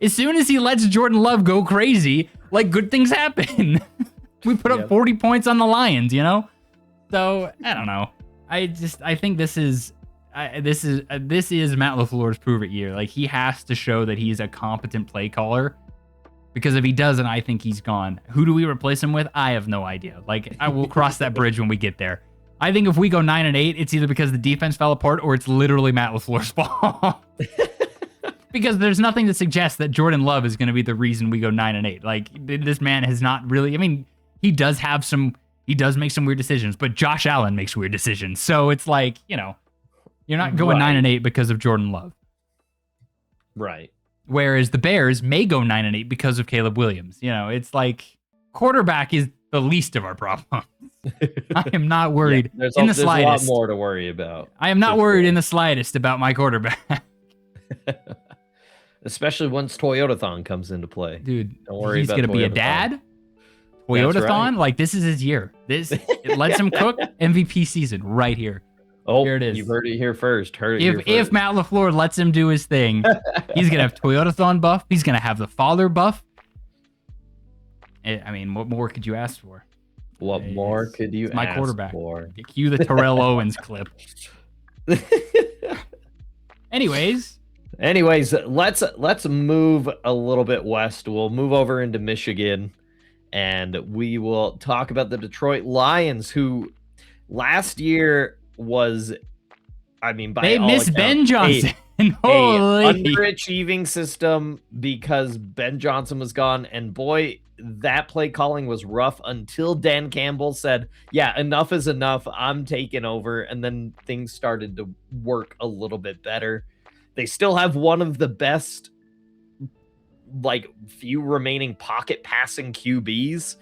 as soon as he lets Jordan Love go crazy, like good things happen. We put up 40 points on the Lions, So I don't know. I think this is Matt LaFleur's prove it year. Like he has to show that he's a competent play caller, because if he doesn't, I think he's gone. Who do we replace him with? I have no idea. Like I will cross that bridge when we get there. I think if we go 9-8, it's either because the defense fell apart or it's literally Matt LaFleur's fault. Because there's nothing to suggest that Jordan Love is going to be the reason we go 9-8. Like this man has not really. I mean, he does make some weird decisions, but Josh Allen makes weird decisions. So it's like, you're not going 9-8 because of Jordan Love. Right. Whereas the Bears may go 9-8 because of Caleb Williams. It's like quarterback is the least of our problems. I am not worried in the slightest. There's a lot more to worry about. I am not worried in the slightest about my quarterback. Especially once Toyotathon comes into play. Dude, don't worry he's about going to be a dad. Toyotathon, like this is his year. It lets him cook. MVP season right here. Oh, here it is. You heard it here first. If Matt LaFleur lets him do his thing, he's gonna have Toyotathon buff. He's gonna have the father buff. I mean, what more could you ask for? What more could you ask my quarterback for? Cue the Terrell Owens clip. Anyways, let's move a little bit west. We'll move over into Michigan. And we will talk about the Detroit Lions, who last year was, they missed Ben Johnson. Holy. Underachieving system because Ben Johnson was gone. And boy, that play calling was rough until Dan Campbell said, yeah, enough is enough. I'm taking over. And then things started to work a little bit better. They still have one of the best few remaining pocket passing QBs,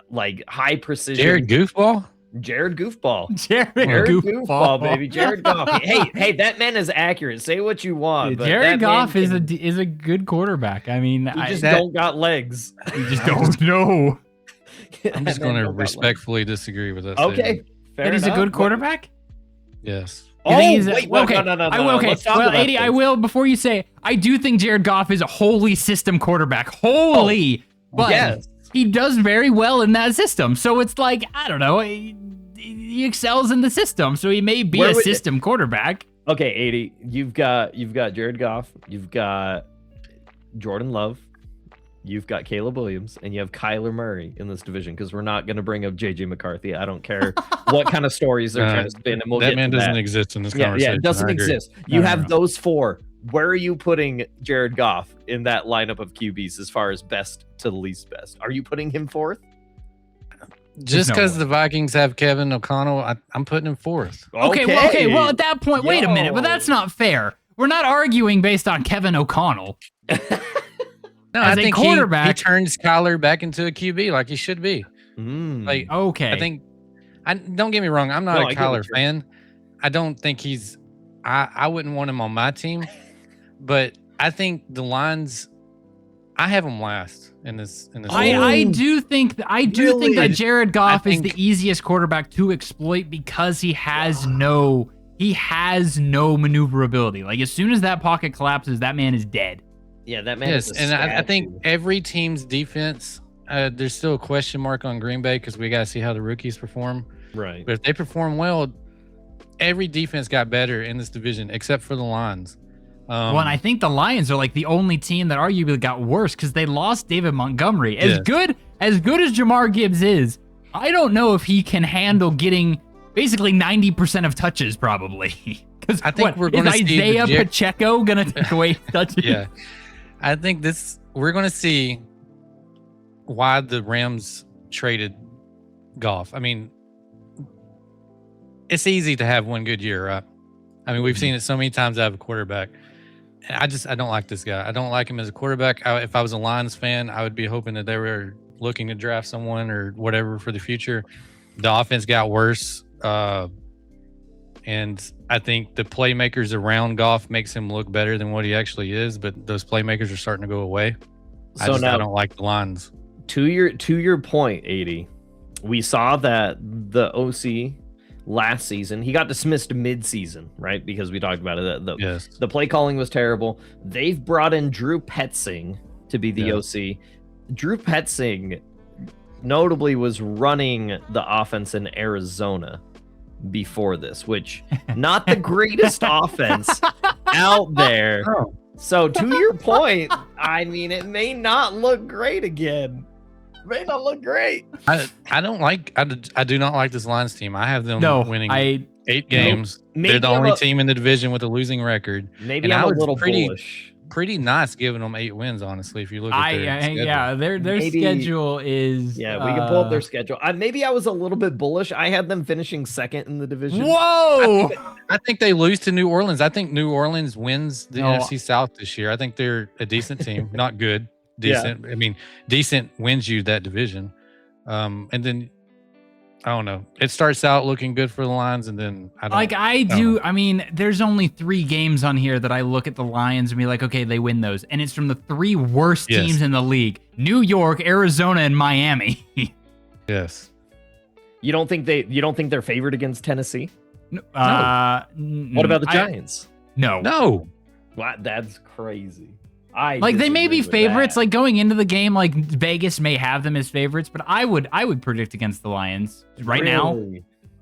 like high precision. Jared Goofball, Jared Goofball, baby. Jared Goff. Hey, that man is accurate. Say what you want, but Jared Goff is a good quarterback. I mean, he just don't got legs. You just don't know. I'm just going to respectfully disagree with that. Okay, fair enough. He's a good quarterback. Yes. Okay. No. Okay. Well, 80, I will, before you say, I do think Jared Goff is a wholly system quarterback. But he does very well in that system. So it's like, I don't know, he excels in the system. So he may be a system quarterback. Okay, 80. You've got Jared Goff, you've got Jordan Love, you've got Caleb Williams, and you have Kyler Murray in this division, because we're not going to bring up JJ McCarthy. I don't care what kind of stories they're trying to spin, and we'll get to that. That man doesn't exist in this conversation. Yeah, it doesn't exist. You have those four. Where are you putting Jared Goff in that lineup of QBs as far as best to the least best? Are you putting him fourth? Just because the Vikings have Kevin O'Connell, I'm putting him fourth. Okay. Well, at that point, wait a minute, but that's not fair. We're not arguing based on Kevin O'Connell. No, I think quarterback, he turns Kyler back into a QB like he should be. Okay. Don't get me wrong. I'm not a Kyler fan. I don't think he's. I wouldn't want him on my team, but I think the Lions. I have him last in this. I do think that Jared Goff is the easiest quarterback to exploit because he has no maneuverability. Like as soon as that pocket collapses, that man is dead. Yeah, that man. Yes, and I think every team's defense. There's still a question mark on Green Bay because we got to see how the rookies perform. Right. But if they perform well, every defense got better in this division except for the Lions. And I think the Lions are like the only team that arguably got worse because they lost David Montgomery. As good as Jamar Gibbs is, I don't know if he can handle getting basically 90% of touches probably. Because I think we're going to see Isaiah Pacheco going to take away touches. Yeah. I think we're going to see why the Rams traded Goff. I mean, it's easy to have one good year, right? I mean, we've seen it so many times out of a quarterback. I don't like this guy. I don't like him as a quarterback. If I was a Lions fan, I would be hoping that they were looking to draft someone or whatever for the future. The offense got worse. And I think the playmakers around Goff makes him look better than what he actually is, but those playmakers are starting to go away. I don't like the lines. To your point, 80, we saw that the OC last season, he got dismissed mid-season, right? Because we talked about it. The play calling was terrible. They've brought in Drew Petzing to be the OC. Drew Petzing notably was running the offense in Arizona before this, which not the greatest offense out there. Oh. So to your point, I mean, it may not look great again. It may not look great. I do not like this Lions team. I have them winning 8 games. They're the only team in the division with a losing record. Maybe I'm a little bullish. Pretty nice giving them 8 wins, honestly, if you look at their schedule. Yeah, their schedule is... Yeah, we can pull up their schedule. Maybe I was a little bit bullish. I had them finishing second in the division. Whoa! I think they lose to New Orleans. I think New Orleans wins the NFC South this year. I think they're a decent team. Not good. Decent. Yeah. I mean, decent wins you that division. And then... I don't know. It starts out looking good for the Lions, and then I mean, there's only 3 games on here that I look at the Lions and be like, okay, they win those, and it's from the 3 worst teams in the league: New York, Arizona, and Miami. Yes. You don't think they're favored against Tennessee? No. What about the Giants? No. What? That's crazy. They may be favorites. Like going into the game, like Vegas may have them as favorites, but I would predict against the Lions now.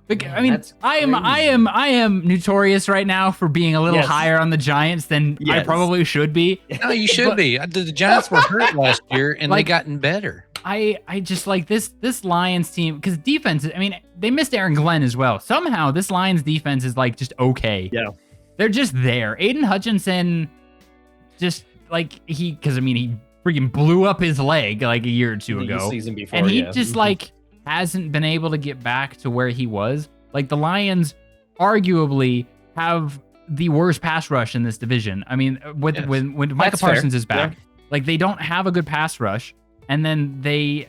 I mean, I am notorious right now for being a little higher on the Giants than I probably should be. No, you should be. The Giants were hurt last year, and they gotten better. I just like this Lions team because defense. I mean, they missed Aaron Glenn as well. Somehow, this Lions defense is like just okay. Yeah, they're just there. Aiden Hutchinson, just. Like he freaking blew up his leg like a year or 2 ago. The season before, and he just like hasn't been able to get back to where he was. Like the Lions arguably have the worst pass rush in this division. I mean, when Micah Parsons is back, like they don't have a good pass rush, and then their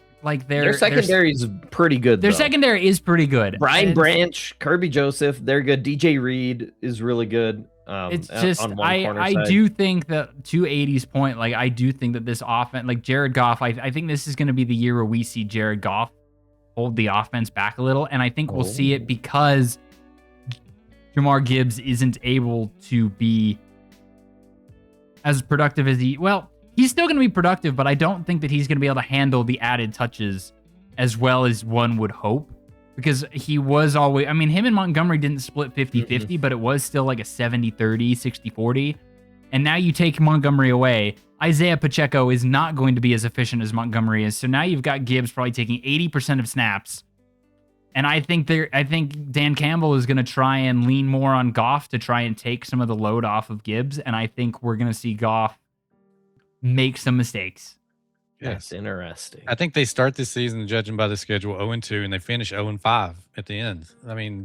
secondary is pretty good. Their secondary is pretty good. Brian Branch, Kirby Joseph, they're good. DJ Reed is really good. It's just I do think that to 80's point, like I do think that this offense, like Jared Goff, I think this is going to be the year where we see Jared Goff hold the offense back a little, and I think we'll see it because Jahmyr Gibbs isn't able to be as productive as he's still going to be productive, but I don't think that he's going to be able to handle the added touches as well as one would hope. Because he was always, I mean, him and Montgomery didn't split 50-50, but it was still like a 70-30, 60-40. And now you take Montgomery away. Isaiah Pacheco is not going to be as efficient as Montgomery is. So now you've got Gibbs probably taking 80% of snaps. And I think Dan Campbell is going to try and lean more on Goff to try and take some of the load off of Gibbs. And I think we're going to see Goff make some mistakes. That's interesting. I think they start this season, judging by the schedule, 0-2, and they finish 0-5 at the end. I mean,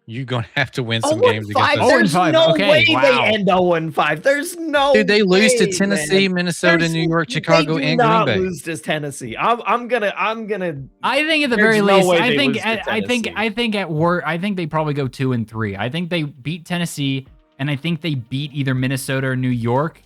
you're going to have to win some games against those. There's no way they end 0-5. There's no Dude, they lose to Tennessee, Minnesota, New York, Chicago, and Green Bay. Lose to Tennessee. I'm gonna. I think at the very least, I think at worst, I think they probably go 2-3. I think they beat Tennessee, and I think they beat either Minnesota or New York.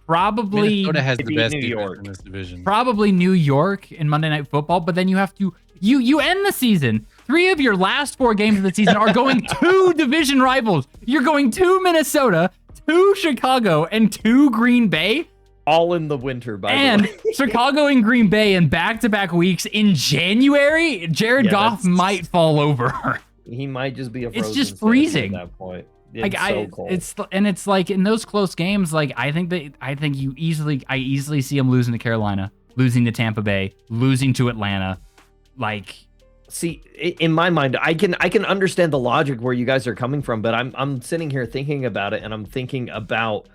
Probably Minnesota has the best defense in this division. Probably New York in Monday Night Football, but then you have to you end the season. 3 of your last 4 games of the season are going to division rivals. You're going to Minnesota, to Chicago, and to Green Bay. All in the winter, by the way. And Chicago and Green Bay in back-to-back weeks in January. Jared Goff might fall over. He might just be a frozen. It's just freezing at that point. It's so cold. It's like in those close games, like I easily see them losing to Carolina, losing to Tampa Bay, losing to Atlanta. Like, see, in my mind, I can understand the logic where you guys are coming from, but I'm sitting here thinking about it, and I'm thinking about,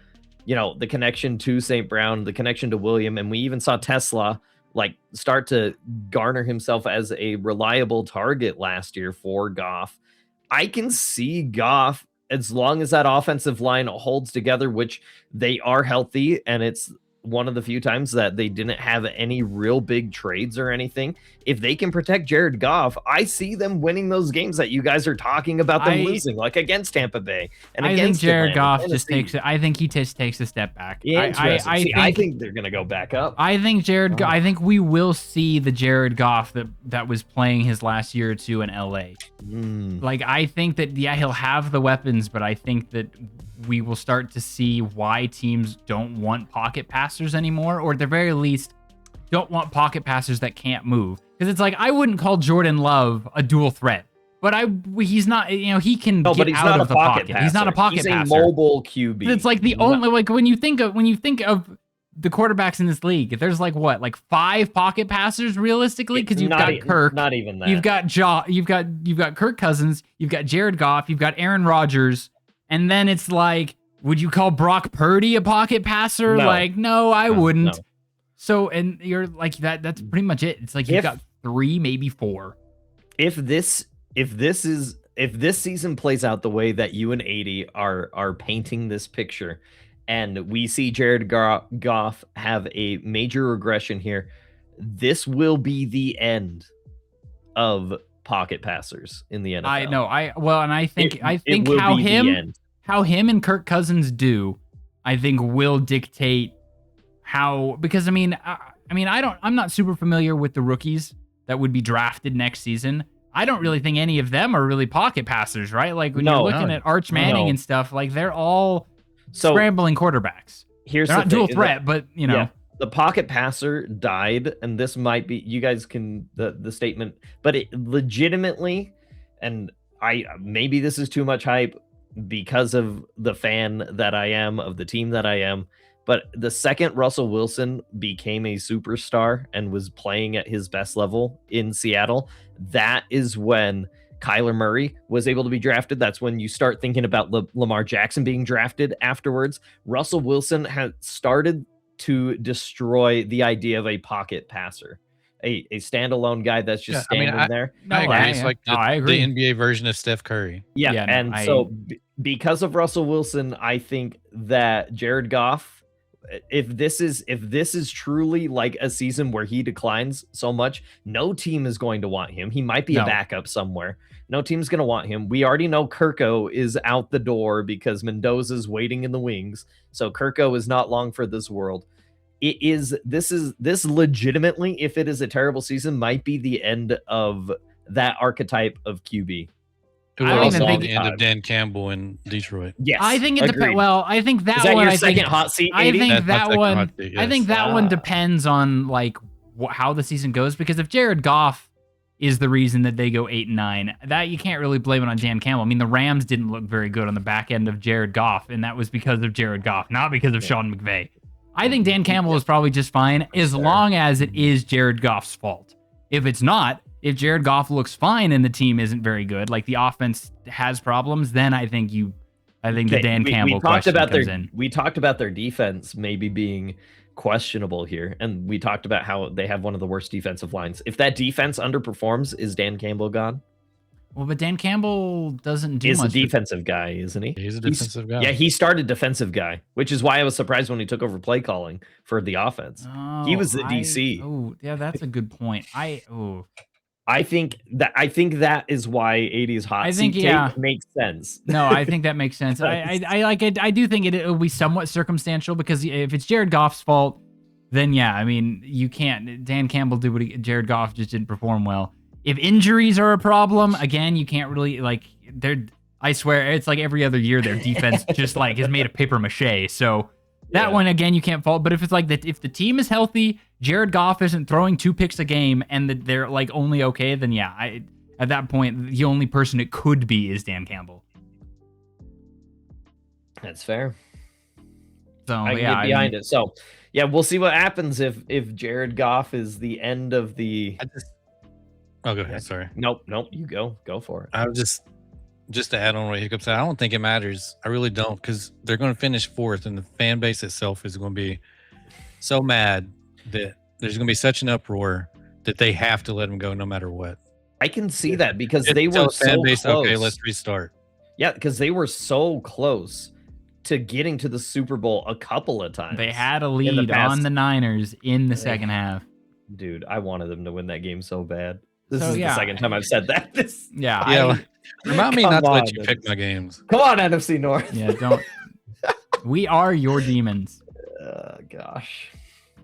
the connection to St. Brown, the connection to William, and we even saw Tesla start to garner himself as a reliable target last year for Goff. I can see Goff, as long as that offensive line holds together, which they are healthy, and it's one of the few times that they didn't have any real big trades or anything. If they can protect Jared Goff, I see them winning those games that you guys are talking about them losing, like against Tampa Bay and I against think Jared Atlanta, Goff just takes it. I think he just takes a step back. I think they're gonna go back up. I think I think we will see the Jared Goff that was playing his last year or two in LA. Like, I think that he'll have the weapons, but I think that we will start to see why teams don't want pocket passers anymore, or at the very least, don't want pocket passers that can't move. Because it's like, I wouldn't call Jordan Love a dual threat, but he's not. He can get out of the pocket. He's not a pocket passer. He's a mobile QB. It's like the only, like, when you think of the quarterbacks in this league, if there's like 5 pocket passers realistically, because you've got Kirk, not even that. You've got Kirk Cousins, you've got Jared Goff, you've got Aaron Rodgers. And then it's like, would you call Brock Purdy a pocket passer? No. Like, no, I wouldn't. No. So, and you're like, that's pretty much it. It's like you've got 3, maybe 4. If this season plays out the way that you and 80 are painting this picture, and we see Jared Goff have a major regression here, this will be the end of pocket passers in the NFL. I know. I think how him and Kirk Cousins do, I think will dictate how, because I'm not super familiar with the rookies that would be drafted next season. I don't really think any of them are really pocket passers, right? Like when you're looking at Arch Manning and stuff, like they're all scrambling quarterbacks. They're not dual threat, but the pocket passer died, and this might be, you guys can, the statement, but it legitimately, and maybe this is too much hype because of the fan that I am, of the team that I am, but the second Russell Wilson became a superstar and was playing at his best level in Seattle, that is when Kyler Murray was able to be drafted. That's when you start thinking about Lamar Jackson being drafted afterwards. Russell Wilson has started to destroy the idea of a pocket passer, a standalone guy that's just standing there. I agree. It's like the NBA version of Steph Curry. So because of Russell Wilson, I think that Jared Goff, if this is truly like a season where he declines so much, no team is going to want him. He might be a backup somewhere. No team's going to want him. We already know Kirko is out the door because waiting in the wings. So Kirko is not long for this world. This legitimately, if it is a terrible season, might be the end of that archetype of QB. It will also be the end of Dan Campbell in Detroit. Yes, I think it depends. Well, I think that one. Your second hot seat? I think That's that one. Seat, yes. I think that one depends on like how the season goes. Because if Jared Goff is the reason that they go 8-9, that you can't really blame it on Dan Campbell. I mean, the Rams didn't look very good on the back end of Jared Goff, and that was because of Jared Goff, not because of Sean McVay. I think Dan Campbell is probably just fine as long as it is Jared Goff's fault. If it's not, if Jared Goff looks fine and the team isn't very good, like the offense has problems, then I think the Dan Campbell question comes in. We talked about their defense maybe being questionable here, and we talked about how they have one of the worst defensive lines. If that defense underperforms, is Dan Campbell gone? Well, but Dan Campbell doesn't do much. He's a defensive guy, isn't he? He's a defensive guy. Yeah, he started defensive guy, which is why I was surprised when he took over play calling for the offense. He was the DC. Oh, yeah, that's a good point. I think that is why 80's hot seat take makes sense. No, I think that makes sense. I do think it will be somewhat circumstantial, because if it's Jared Goff's fault, then yeah, I mean, you can't. Dan Campbell did what Jared Goff just didn't perform well. If injuries are a problem, again, you can't really I swear, it's like every other year their defense just like is made of paper mache. So that one, again, you can't fault. But if it's like that, if the team is healthy, Jared Goff isn't throwing 2 picks a game, and they're like only okay, then yeah, at that point, the only person it could be is Dan Campbell. That's fair. So I can get behind it. So yeah, we'll see what happens if Jared Goff is the end of the. Oh, go ahead. Sorry. Nope. You go for it. I was just to add on what Hiccup said. I don't think it matters. I really don't, because they're going to finish 4th, and the fan base itself is going to be so mad that there's going to be such an uproar that they have to let him go no matter what. I can see that, because they were so close. Okay, let's restart. Yeah, because they were so close to getting to the Super Bowl a couple of times. They had a lead on the Niners in the second half. Dude, I wanted them to win that game so bad. This is the second time I've said that. Remind me not to let you pick my games. Come on, NFC North. Yeah, don't. We are your demons. Gosh.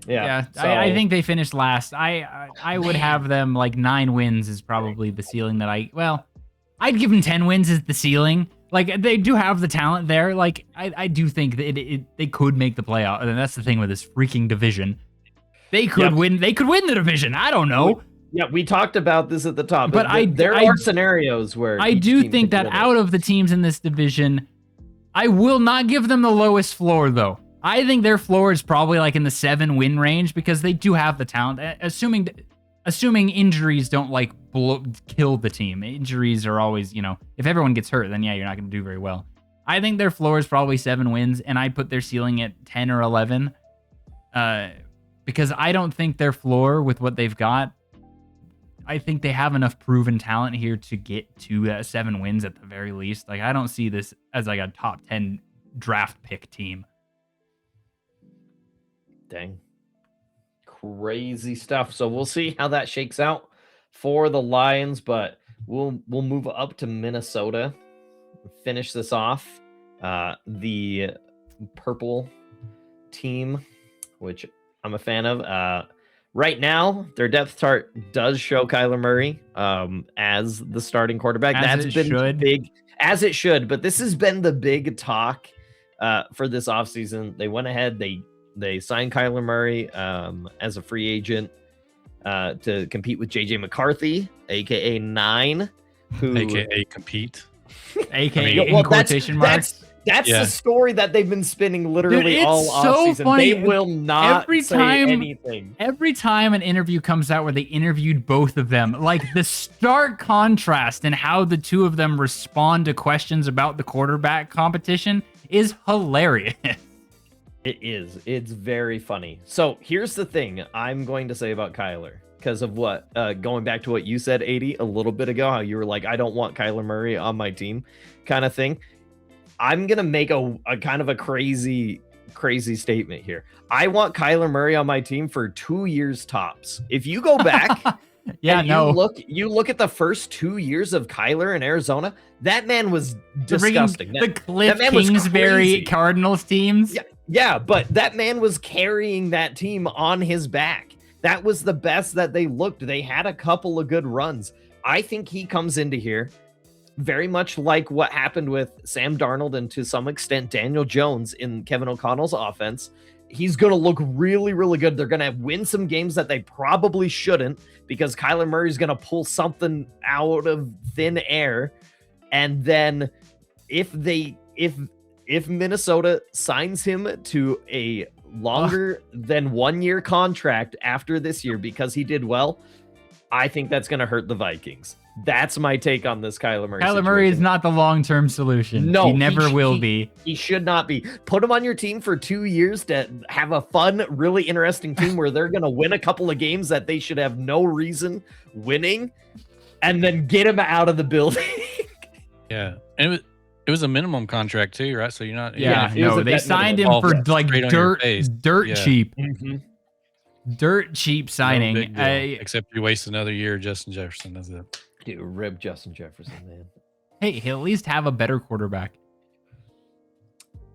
I think they finished last. I would have them like 9 wins is probably the ceiling that I'd give them 10 wins as the ceiling. Like, they do have the talent there. Like, I do think that they could make the playoff. And that's the thing with this freaking division. They could win. They could win the division. I don't know. We talked about this at the top. But there are scenarios where I do think that out of the teams in this division, I will not give them the lowest floor, though. I think their floor is probably like in the 7-win range because they do have the talent. Assuming injuries don't like kill the team. Injuries are always, if everyone gets hurt, then you're not going to do very well. I think their floor is probably 7 wins, and I put their ceiling at 10 or 11. Because I don't think their floor with what they've got, I think they have enough proven talent here to get to 7 wins at the very least. Like, I don't see this as like a top 10 draft pick team. Dang. Crazy stuff. So we'll see how that shakes out for the Lions, but we'll move up to Minnesota, finish this off. The purple team, which I'm a fan of. Right now, their depth chart does show Kyler Murray as the starting quarterback. That's been big, as it should. But this has been the big talk for this offseason. They went ahead. They signed Kyler Murray as a free agent to compete with JJ McCarthy, aka 9, aka compete, aka in quotation marks. That's the story that they've been spinning literally all offseason. So funny. They will not say anything. Every time an interview comes out where they interviewed both of them, like the stark contrast in how the two of them respond to questions about the quarterback competition is hilarious. It is. It's very funny. So here's the thing I'm going to say about Kyler. Because of what, going back to what you said, 80, a little bit ago, how you were like, I don't want Kyler Murray on my team kind of thing. I'm going to make a kind of a crazy statement here. I want Kyler Murray on my team for 2 years tops. If you go back you look at the first 2 years of Kyler in Arizona, that man was disgusting. The Cliff Kingsbury Cardinals teams. Yeah, but that man was carrying that team on his back. That was the best that they looked. They had a couple of good runs. I think he comes into here very much like what happened with Sam Darnold and to some extent Daniel Jones in Kevin O'Connell's offense. He's going to look really, really good. They're going to win some games that they probably shouldn't because Kyler Murray's going to pull something out of thin air. And then if Minnesota signs him to a longer than 1 year contract after this year because he did well, I think that's going to hurt the Vikings. That's my take on this Kyler Murray situation. Murray is not the long-term solution. No, he never will be. He should not be. Put him on your team for 2 years to have a fun, really interesting team where they're going to win a couple of games that they should have no reason winning, and then get him out of the building. Yeah, and it was a minimum contract too, right? So you're not. They signed him for like dirt cheap. Mm-hmm. Dirt cheap signing. Except you waste another year, Justin Jefferson. That's it. Dude, rip Justin Jefferson, man. Hey, he'll at least have a better quarterback.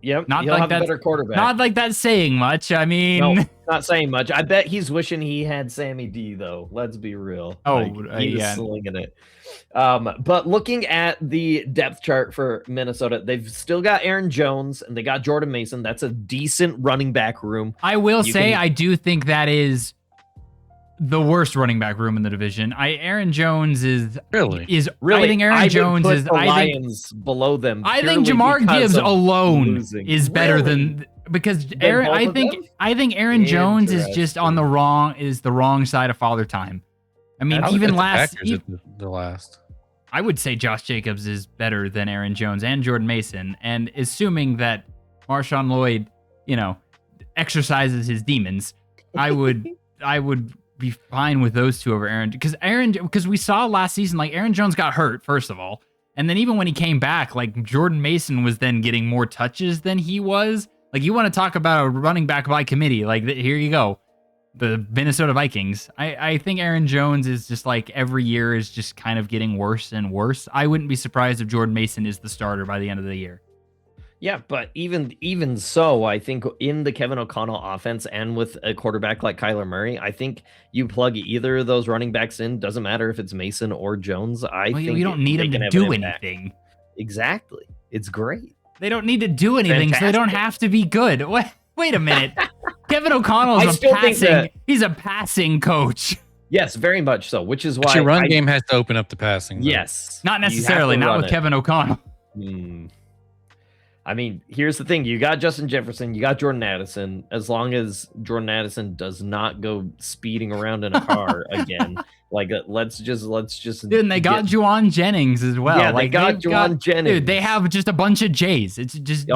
Yep, he'll have a better quarterback. Not like that's saying much. I mean, no, not saying much. I bet he's wishing he had Sammy D, though. Let's be real. He's slinging it. But looking at the depth chart for Minnesota, they've still got Aaron Jones and they got Jordan Mason. That's a decent running back room. I will say, I do think that is the worst running back room in the division. Aaron Jones is really. I think Aaron Jones is the Lions below them. I think Jamar Gibbs alone is better than because Aaron. I think Aaron Jones is just on the wrong side of Father Time. I mean, even the last. I would say Josh Jacobs is better than Aaron Jones and Jordan Mason, and assuming that Marshawn Lloyd, exercises his demons, I would be fine with those two over Aaron because we saw last season, like Aaron Jones got hurt first of all, And then even when he came back, like Jordan Mason was then getting more touches than he was. Like you want to talk about a running back by committee, like here you go. The Minnesota Vikings. I think Aaron Jones is just like every year is just kind of getting worse and worse. I wouldn't be surprised if Jordan Mason is the starter by the end of the year. Yeah, but even so, I think in the Kevin O'Connell offense and with a quarterback like Kyler Murray, I think you plug either of those running backs in. Doesn't matter if it's Mason or Jones. I think you don't need them to do anything. Exactly. It's great. They don't need to do anything, so they don't have to be good. Wait a minute. Kevin O'Connell is he's a passing coach. Yes, very much so, which is why your run game has to open up the passing. Though. Yes. Not necessarily, not with Kevin O'Connell. I mean, here's the thing. You got Justin Jefferson, you got Jordan Addison. As long as Jordan Addison does not go speeding around in a car again, like let's just. Dude, and they got Juwan Jennings as well. Yeah, like, they got Juwan Jennings. Dude, they have just a bunch of J's. It's just.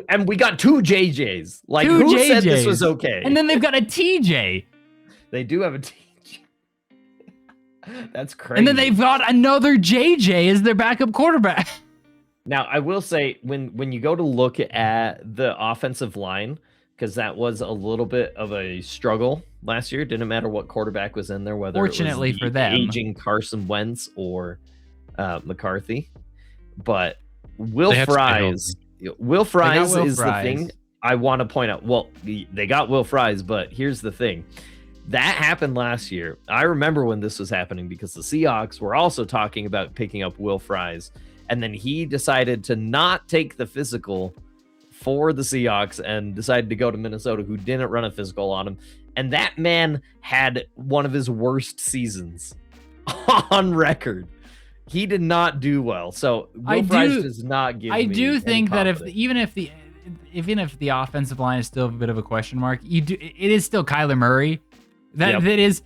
And we got 2 JJs. Like, who said this was okay? And then they've got a TJ. They do have a TJ. That's crazy. And then they've got another JJ as their backup quarterback. Now, I will say, when you go to look at the offensive line, because that was a little bit of a struggle last year. Didn't matter what quarterback was in there, whether fortunately it was for them, aging Carson Wentz or McCarthy. But Will Fries is the thing I want to point out. Well, they got Will Fries, but here's the thing. That happened last year. I remember when this was happening because the Seahawks were also talking about picking up Will Fries. And then he decided to not take the physical for the Seahawks and decided to go to Minnesota, who didn't run a physical on him. And that man had one of his worst seasons on record. He did not do well. So Will Fries does not give me any think that confidence. even if the offensive line is still a bit of a question mark, it is still Kyler Murray. It is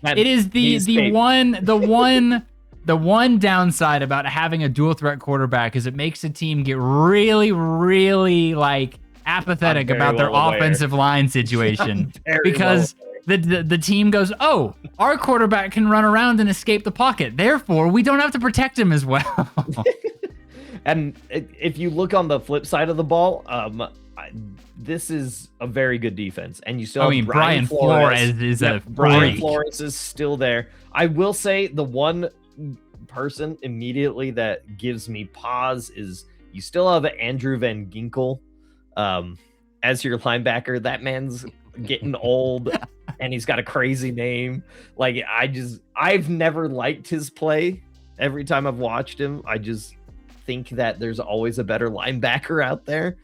the one downside about having a dual threat quarterback is it makes a team get really, really like apathetic about their offensive line situation because the team goes, oh, our quarterback can run around and escape the pocket. Therefore, we don't have to protect him as well. And if you look on the flip side of the ball, this is a very good defense, and you still. Brian Flores is Brian Flores is still there. I will say the one person immediately that gives me pause is you still have Andrew Van Ginkel as your linebacker. That man's getting old and he's got a crazy name. Like I've never liked his play. Every time I've watched him, I just think that there's always a better linebacker out there.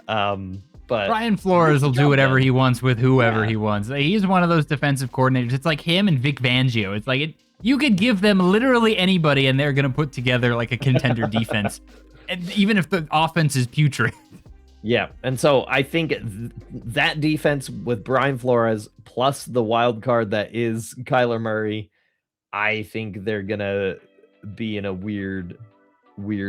But Brian Flores will do whatever he wants with whoever he wants. He's one of those defensive coordinators. It's like him and Vic Fangio. It's like you could give them literally anybody and they're going to put together like a contender defense, and even if the offense is putrid. Yeah, and so I think that defense with Brian Flores plus the wild card that is Kyler Murray, I think they're going to be in a weird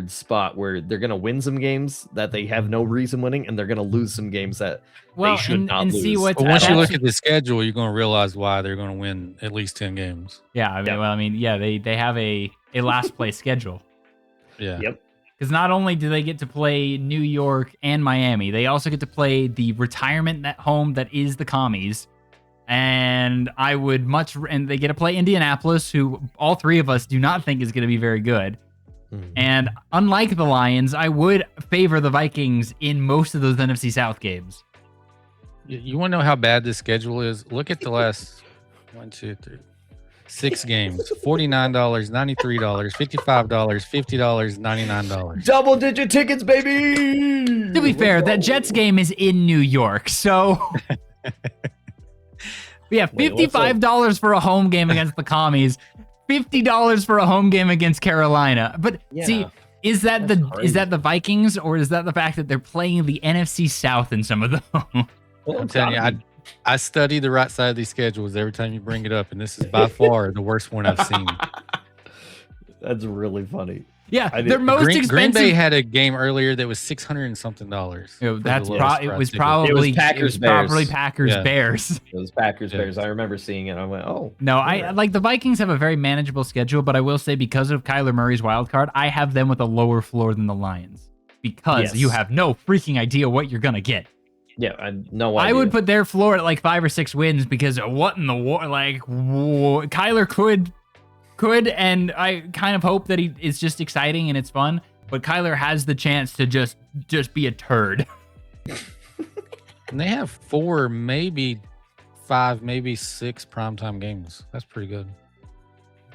spot where they're going to win some games that they have no reason winning, and they're going to lose some games that they should not lose. But once you look at the schedule, you're going to realize why they're going to win at least 10 games. Yeah, they have a last place schedule. Yeah. Yep. Because not only do they get to play New York and Miami, they also get to play the retirement home that is the Commies. And and they get to play Indianapolis, who all three of us do not think is going to be very good. And unlike the Lions, I would favor the Vikings in most of those NFC South games. You want to know how bad this schedule is? Look at the last 6 games. $49, $93, $55, $50, $99. Double-digit tickets, baby! To be fair, that Jets game is in New York, so... yeah, $55 for a home game against the Commies. $50 for a home game against Carolina. But see, is that the Vikings, or is that the fact that they're playing the NFC South in some of them? I'm telling you, I study the right side of these schedules every time you bring it up, and this is by far the worst one I've seen. That's really funny. Yeah, they're most expensive. Green Bay had a game earlier that was $600 and something. That's it was probably Packers Yeah. Bears. It was Packers Bears. I remember seeing it. I went, oh. No, I like the Vikings have a very manageable schedule, but I will say because of Kyler Murray's wild card, I have them with a lower floor than the Lions because you have no freaking idea what you're gonna get. Yeah, no idea. I would put their floor at like 5 or 6 wins because what in the war? Like, Kyler could, and I kind of hope that he is just exciting and it's fun. But Kyler has the chance to just be a turd. And they have 4, maybe 5, maybe 6 primetime games. That's pretty good.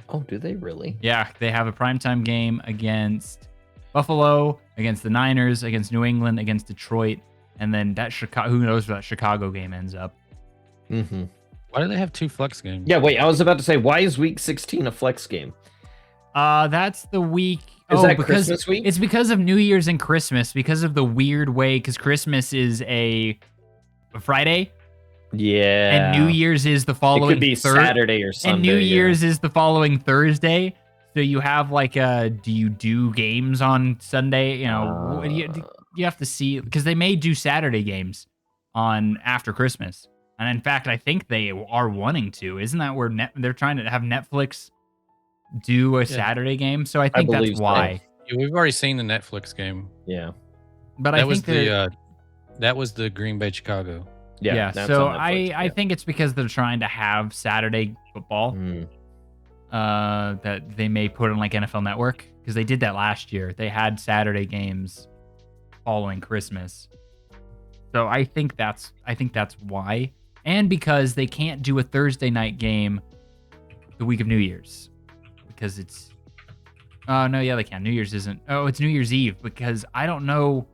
Oh, do they really? Yeah, they have a primetime game against Buffalo, against the Niners, against New England, against Detroit. And then that Chicago, who knows where that Chicago game ends up. Mm-hmm. Why do they have 2 flex games? Yeah, wait, I was about to say, why is week 16 a flex game? That's the week. Is that Christmas week? It's because of New Year's and Christmas, because of the weird way, because Christmas is a Friday. Yeah. And New Year's is the following It could be Saturday or Sunday. And New Year's is the following Thursday. So you have like do you do games on Sunday? You know, you have to see, because they may do Saturday games on after Christmas. And in fact, I think they are wanting to. Isn't that where they're trying to have Netflix do a Saturday game? So I think that's why. Yeah, we've already seen the Netflix game. Yeah. But that was the Green Bay Chicago. Yeah. So I think it's because they're trying to have Saturday football. That they may put on like NFL Network, because they did that last year. They had Saturday games following Christmas. So I think that's why. And because they can't do a Thursday night game the week of New Year's, because it's no, yeah, they can. New Year's isn't. Oh, it's New Year's Eve, because I don't know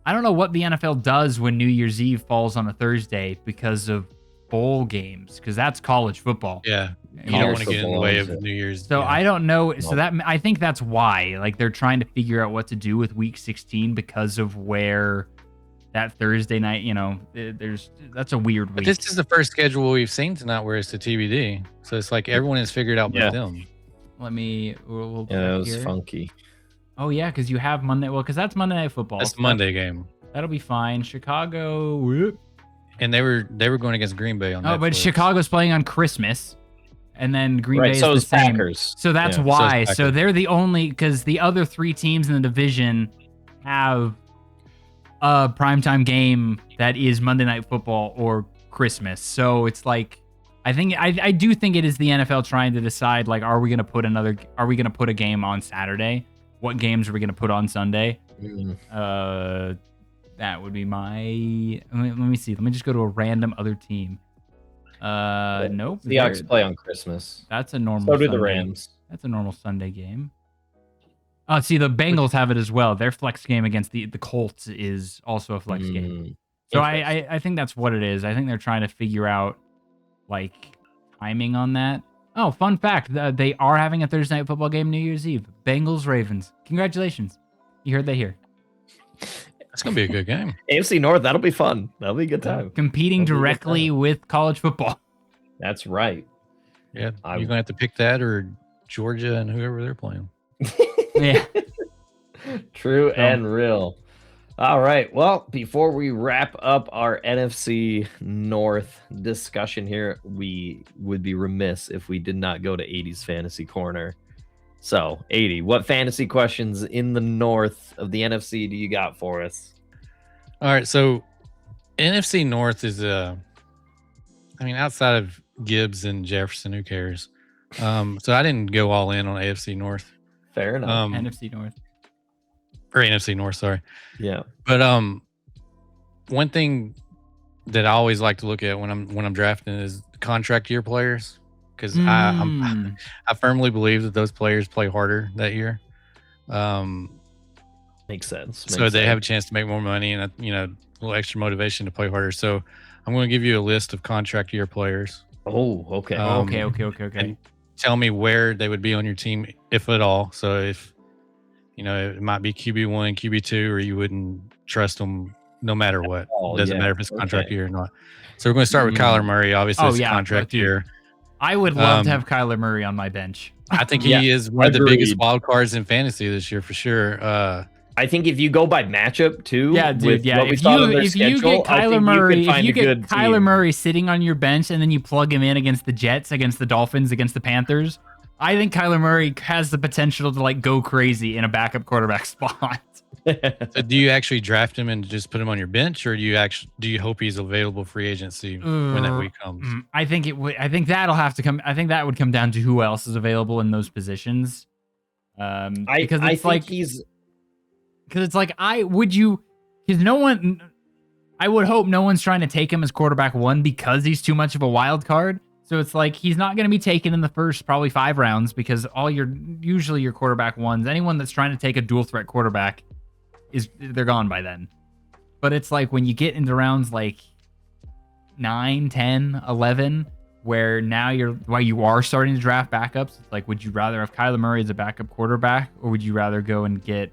what the NFL does when New Year's Eve falls on a Thursday because of bowl games, because that's college football. Yeah. You don't want to get in the way of New Year's. So I don't know. So I think that's why, like, they're trying to figure out what to do with week 16 because of where that Thursday night, that's a weird week. But this is the first schedule we've seen tonight where it's the TBD. So it's like everyone has figured out but them. Let me. We'll that was funky. Oh yeah, because you have Monday. Well, because that's Monday Night Football. That's Monday game. That'll be fine. Chicago. Whoop. And they were going against Green Bay on that. Oh, but Chicago's playing on Christmas, and then Green Bay is so the same. Packers. So that's why. So they're the only, because the other 3 teams in the division have a primetime game that is Monday Night Football or Christmas. So it's like, I do think it is the NFL trying to decide, like, are we going to put a game on Saturday? What games are we going to put on Sunday? That would be my. Let me see. Let me just go to a random other team. Nope. The Seahawks play on Christmas. That's a normal. So do Sunday. the Rams. That's a normal Sunday game. Oh, see, the Bengals have it as well. Their flex game against the Colts is also a flex game. So I think that's what it is. I think they're trying to figure out, like, timing on that. Oh, fun fact. They are having a Thursday Night Football game New Year's Eve. Bengals-Ravens. Congratulations. You heard that here. It's going to be a good game. AFC North, that'll be fun. That'll be a good time. Competing directly with college football. That's right. Yeah, you're going to have to pick that or Georgia and whoever they're playing. Yeah. True and real. All right. Well, before we wrap up our NFC North discussion here, we would be remiss if we did not go to 80's Fantasy Corner. So, 80, what fantasy questions in the North of the NFC do you got for us? All right. So, NFC North is outside of Gibbs and Jefferson, who cares? So I didn't go all in on AFC North. Fair enough. NFC North. Or NFC North, sorry. Yeah. But one thing that I always like to look at when I'm drafting is contract year players, because I firmly believe that those players play harder that year. Makes sense. So they have a chance to make more money and a little extra motivation to play harder. So I'm going to give you a list of contract year players. Oh, okay. Okay. Tell me where they would be on your team, if at all. So if it might be QB1, QB2, or you wouldn't trust them no matter what. It doesn't matter if it's contract year or not. So we're going to start with Kyler Murray. Obviously, it's contract year. I would love to have Kyler Murray on my bench. I think he is one of the biggest agreed. wild cards in fantasy this year for sure. I think if you go by matchup too, Yeah, dude. with Yeah, what we if saw on you their if you schedule, get I Kyler think Murray, you could if find you a get good Kyler team. Murray sitting on your bench and then you plug him in against the Jets, against the Dolphins, against the Panthers, I think Kyler Murray has the potential to like go crazy in a backup quarterback spot. So do you actually draft him and just put him on your bench, or do you hope he's available free agency when that week comes? I think it would. I think that'll have to come. I think that would come down to who else is available in those positions. Because I it's think like he's because it's like because no one. I would hope no one's trying to take him as quarterback one because he's too much of a wild card. So it's like he's not going to be taken in the first probably 5 rounds because usually your quarterback ones, anyone that's trying to take a dual threat quarterback they're gone by then. But it's like when you get into rounds like 9, 10, 11, where now you are starting to draft backups. It's like, would you rather have Kyler Murray as a backup quarterback, or would you rather go and get,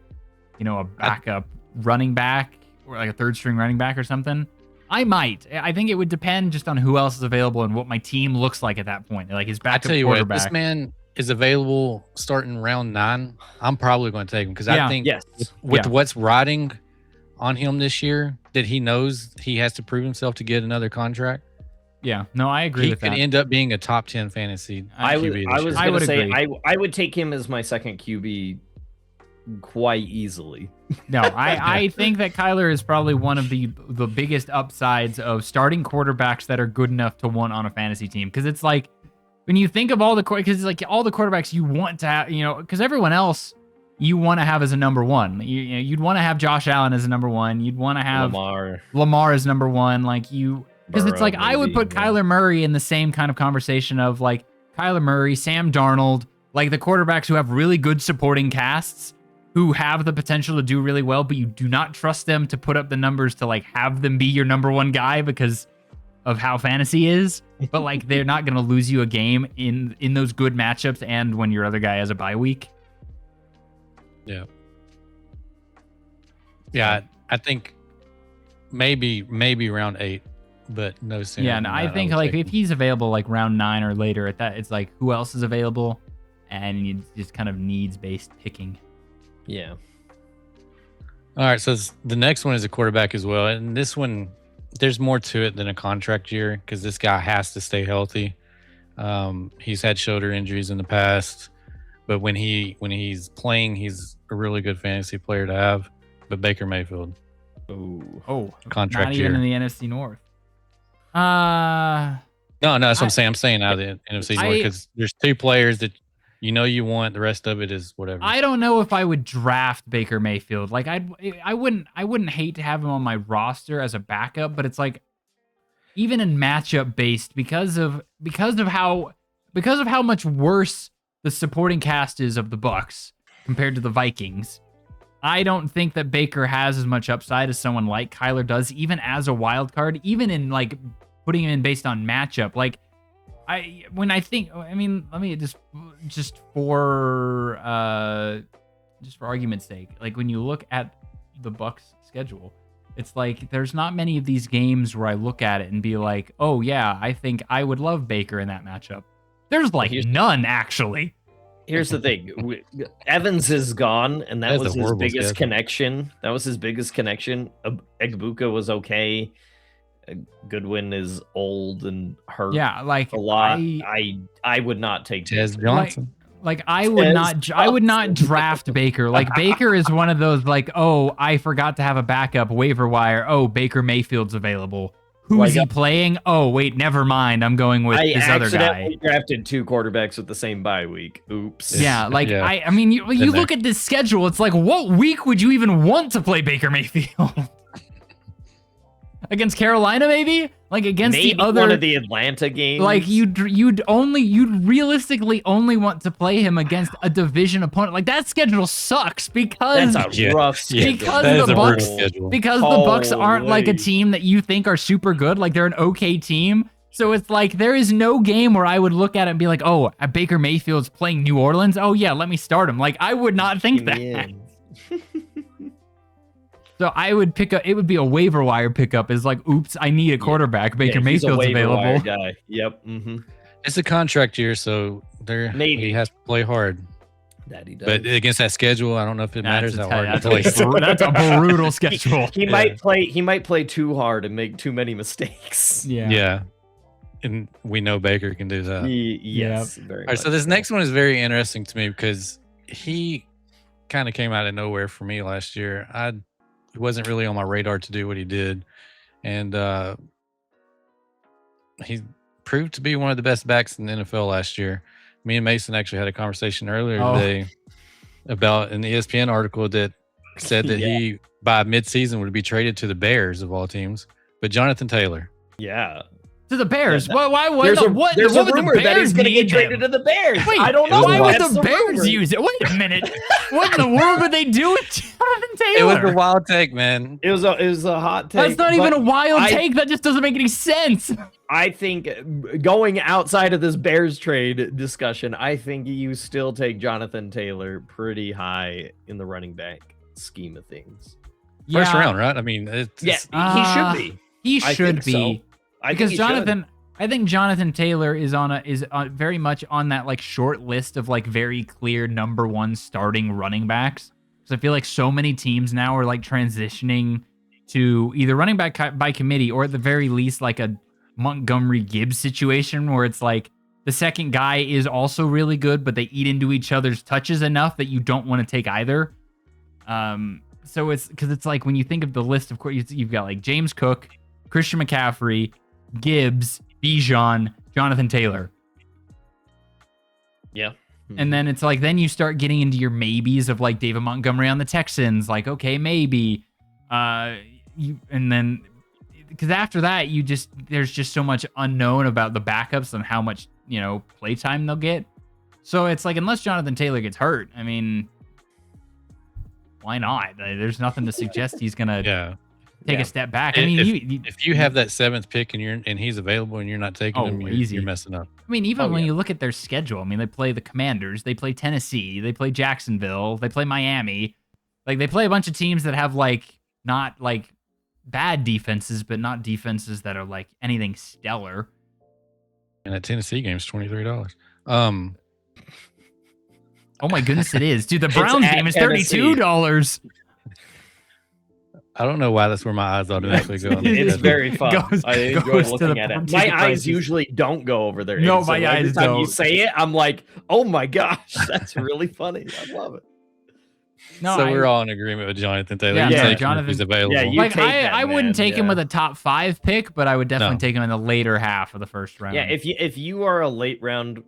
a backup running back or like a third string running back or something? I might. I think it would depend just on who else is available and what my team looks like at that point. Like his backup I tell you quarterback. what, if this man is available starting round 9, I'm probably going to take him because I think with what's riding on him this year, that he knows he has to prove himself to get another contract. Yeah, no, I agree with that. He could end up being a top 10 fantasy QB. I was I going would to say agree. I would take him as my second QB quite easily. No, I think that Kyler is probably one of the biggest upsides of starting quarterbacks that are good enough to want on a fantasy team. Because it's like, when you think of all the quarterbacks you want to have, because everyone else you want to have as a number one. You'd want to have Josh Allen as a number one. You'd want to have Lamar as number one. Because it's like, I would put Kyler Murray in the same kind of conversation of like Kyler Murray, Sam Darnold, like the quarterbacks who have really good supporting casts, who have the potential to do really well, but you do not trust them to put up the numbers to like have them be your number one guy because of how fantasy is. But like, they're not going to lose you a game in those good matchups and when your other guy has a bye week. Yeah, I think maybe round 8, but no sooner. Yeah, no, I think like if he's available like round 9 or later at that, it's like who else is available, and you just kind of needs based picking. Yeah. All right, so the next one is a quarterback as well, and this one there's more to it than a contract year because this guy has to stay healthy. He's had shoulder injuries in the past, but when he's playing, he's a really good fantasy player to have. But Baker Mayfield. Oh, contract not year. Even in the NFC North. No, that's what I'm saying. I'm saying out of the NFC North because there's 2 players that you want. The rest of it is whatever. I don't know if I would draft Baker Mayfield. Like I wouldn't hate to have him on my roster as a backup, but it's like even in matchup based because of how much worse the supporting cast is of the Bucs compared to the Vikings. I don't think that Baker has as much upside as someone like Kyler does, even as a wild card, even in like putting him in based on matchup. Like let me just for argument's sake, like when you look at the Bucs schedule, it's like there's not many of these games where I look at it and be like, oh yeah, I think I would love Baker in that matchup. There's like none actually. Here's the thing. Evans is gone, and that was his biggest connection. That was his biggest connection. Egbuka was okay. Goodwin is old and hurt. Yeah, like a lot. I would not take Jez Johnson. Like I would not draft Baker. Like Baker is one of those like, oh, I forgot to have a backup waiver wire. Oh, Baker Mayfield's available. Who's he playing? Oh, wait, never mind. I'm going with this other guy. I accidentally drafted 2 quarterbacks with the same bye week. Oops. Yeah, like I mean, you look at this schedule. It's like, what week would you even want to play Baker Mayfield? Against Carolina, maybe? Like against maybe the other one of the Atlanta games. Like you'd realistically only want to play him against a division opponent. Like that schedule sucks because that's a rough schedule. Because the Bucs aren't like a team that you think are super good. Like they're an okay team. So it's like there is no game where I would look at it and be like, oh, Baker Mayfield's playing New Orleans. Oh yeah, let me start him. Like I would not think that. So I would pick up. It would be a waiver wire pickup. Is like, oops, I need a quarterback. Baker Mayfield's available. Guy. Yep. Mm-hmm. It's a contract year, so Maybe. He has to play hard. That he does. But against that schedule, I don't know if it matters how hard he that's, plays. that's a brutal schedule. He might play. He might play too hard and make too many mistakes. Yeah. And we know Baker can do that. Yes. Very All right, so this next one is very interesting to me because he kind of came out of nowhere for me last year. He wasn't really on my radar to do what he did, and he proved to be one of the best backs in the NFL last year. Me and Mason actually had a conversation earlier today about an ESPN article that said that he, by midseason, would be traded to the Bears of all teams. But Jonathan Taylor. Yeah. To the Bears. Why there's a rumor that he's going to get traded to the Bears. Wait, I don't know. Why would the Bears use it? Wait a minute. What in the world would they do with Jonathan Taylor? It was a wild take, man. It was a hot take. That's not even a wild take. That just doesn't make any sense. I think going outside of this Bears trade discussion, I think you still take Jonathan Taylor pretty high in the running back scheme of things. First round, right? I mean, he should be. He should be. So. Because I think Jonathan Taylor is very much on that like short list of like very clear number one starting running backs. Because I feel like so many teams now are like transitioning to either running back by committee or at the very least like a Montgomery Gibbs situation where it's like the second guy is also really good, but they eat into each other's touches enough that you don't want to take either. So it's because it's like when you think of the list, of course, you've got like James Cook, Christian McCaffrey, Gibbs, Bijan, Jonathan Taylor. Yeah. And then it's like, then you start getting into your maybes of like David Montgomery on the Texans. Like, okay, maybe. And then, because after that, there's just so much unknown about the backups and how much, playtime they'll get. So it's like, unless Jonathan Taylor gets hurt, I mean, why not? There's nothing to suggest he's going to take a step back. I mean, if you have that 7th pick and he's available and you're not taking him, you're messing up. I mean, even when you look at their schedule, I mean, they play the Commanders, they play Tennessee, they play Jacksonville, they play Miami. Like, they play a bunch of teams that have like not like bad defenses, but not defenses that are like anything stellar. And that Tennessee game's $23. Oh my goodness, it is, dude. The Browns game is $32. I don't know why that's where my eyes automatically go. It's very fun. I enjoy looking at it. My eyes usually don't go over there. No, my eyes don't. Every time you say it, I'm like, oh my gosh, that's really funny. I love it. No, so we're all in agreement with Jonathan Taylor. Yeah, Jonathan is available. Yeah, like I wouldn't take him with a top 5 pick, but I would definitely take him in the later half of the first round. Yeah, if you are a late round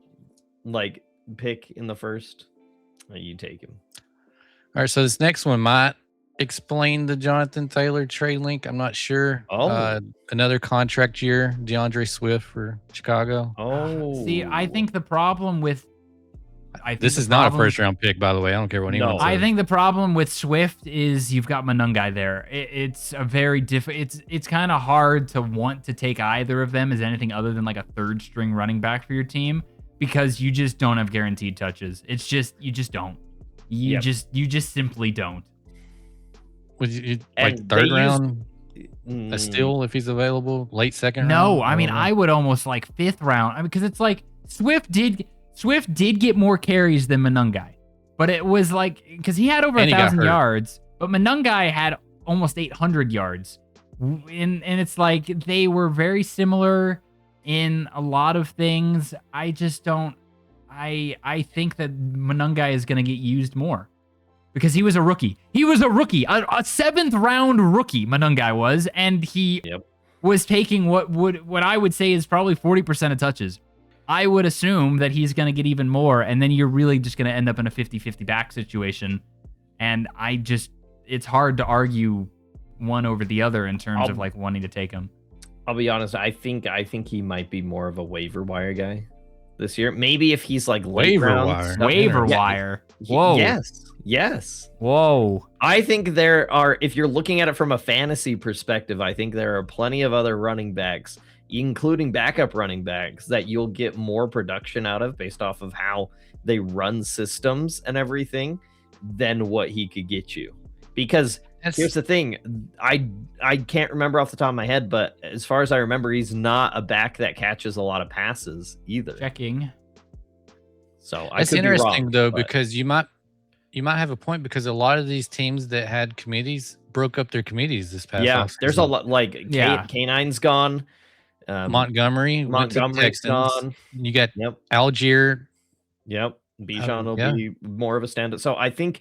like pick in the first, you take him. All right, so this next one might explain the Jonathan Taylor trade link. I'm not sure. Another contract year, DeAndre Swift for Chicago. See, I think the problem with this is not a first round pick, by the way. I don't care what anyone says. I think the problem with Swift is you've got Monungai there. It's a very different. It's kind of hard to want to take either of them as anything other than like a 3rd string running back for your team because you just don't have guaranteed touches. It's just you just don't. You just simply don't. Would you like 3rd round? A steal if he's available, late 2nd round? No, I mean I would almost like 5th round. I mean, because it's like Swift did get more carries than Monungai, but it was like because he had over 1,000 yards, but Monungai had almost 800 yards, and it's like they were very similar in a lot of things. I just don't. I think that Monungai is going to get used more. Because he was a rookie. He was a rookie. A 7th round rookie, Monungai was. And he was taking what I would say is probably 40% of touches. I would assume that he's going to get even more. And then you're really just going to end up in a 50-50 back situation. And it's hard to argue one over the other in terms of like wanting to take him. I'll be honest. I think he might be more of a waiver wire guy this year. Maybe if he's like waiver wire. Whoa. Yes. Whoa. I think there are, if you're looking at it from a fantasy perspective, I think there are plenty of other running backs, including backup running backs, that you'll get more production out of based off of how they run systems and everything than what he could get you. Because here's the thing, I can't remember off the top of my head, but as far as I remember, he's not a back that catches a lot of passes either. Checking. So I That's could be interesting wrong, though, but because you might have a point because a lot of these teams that had committees broke up their committees this past yeah, there's a offseason. lot like Yeah. Canine's gone. Montgomery went to the Montgomery's Texans. gone. You got Yep. Algier. Yep. Bijan will Yeah. be more of a standout. So I think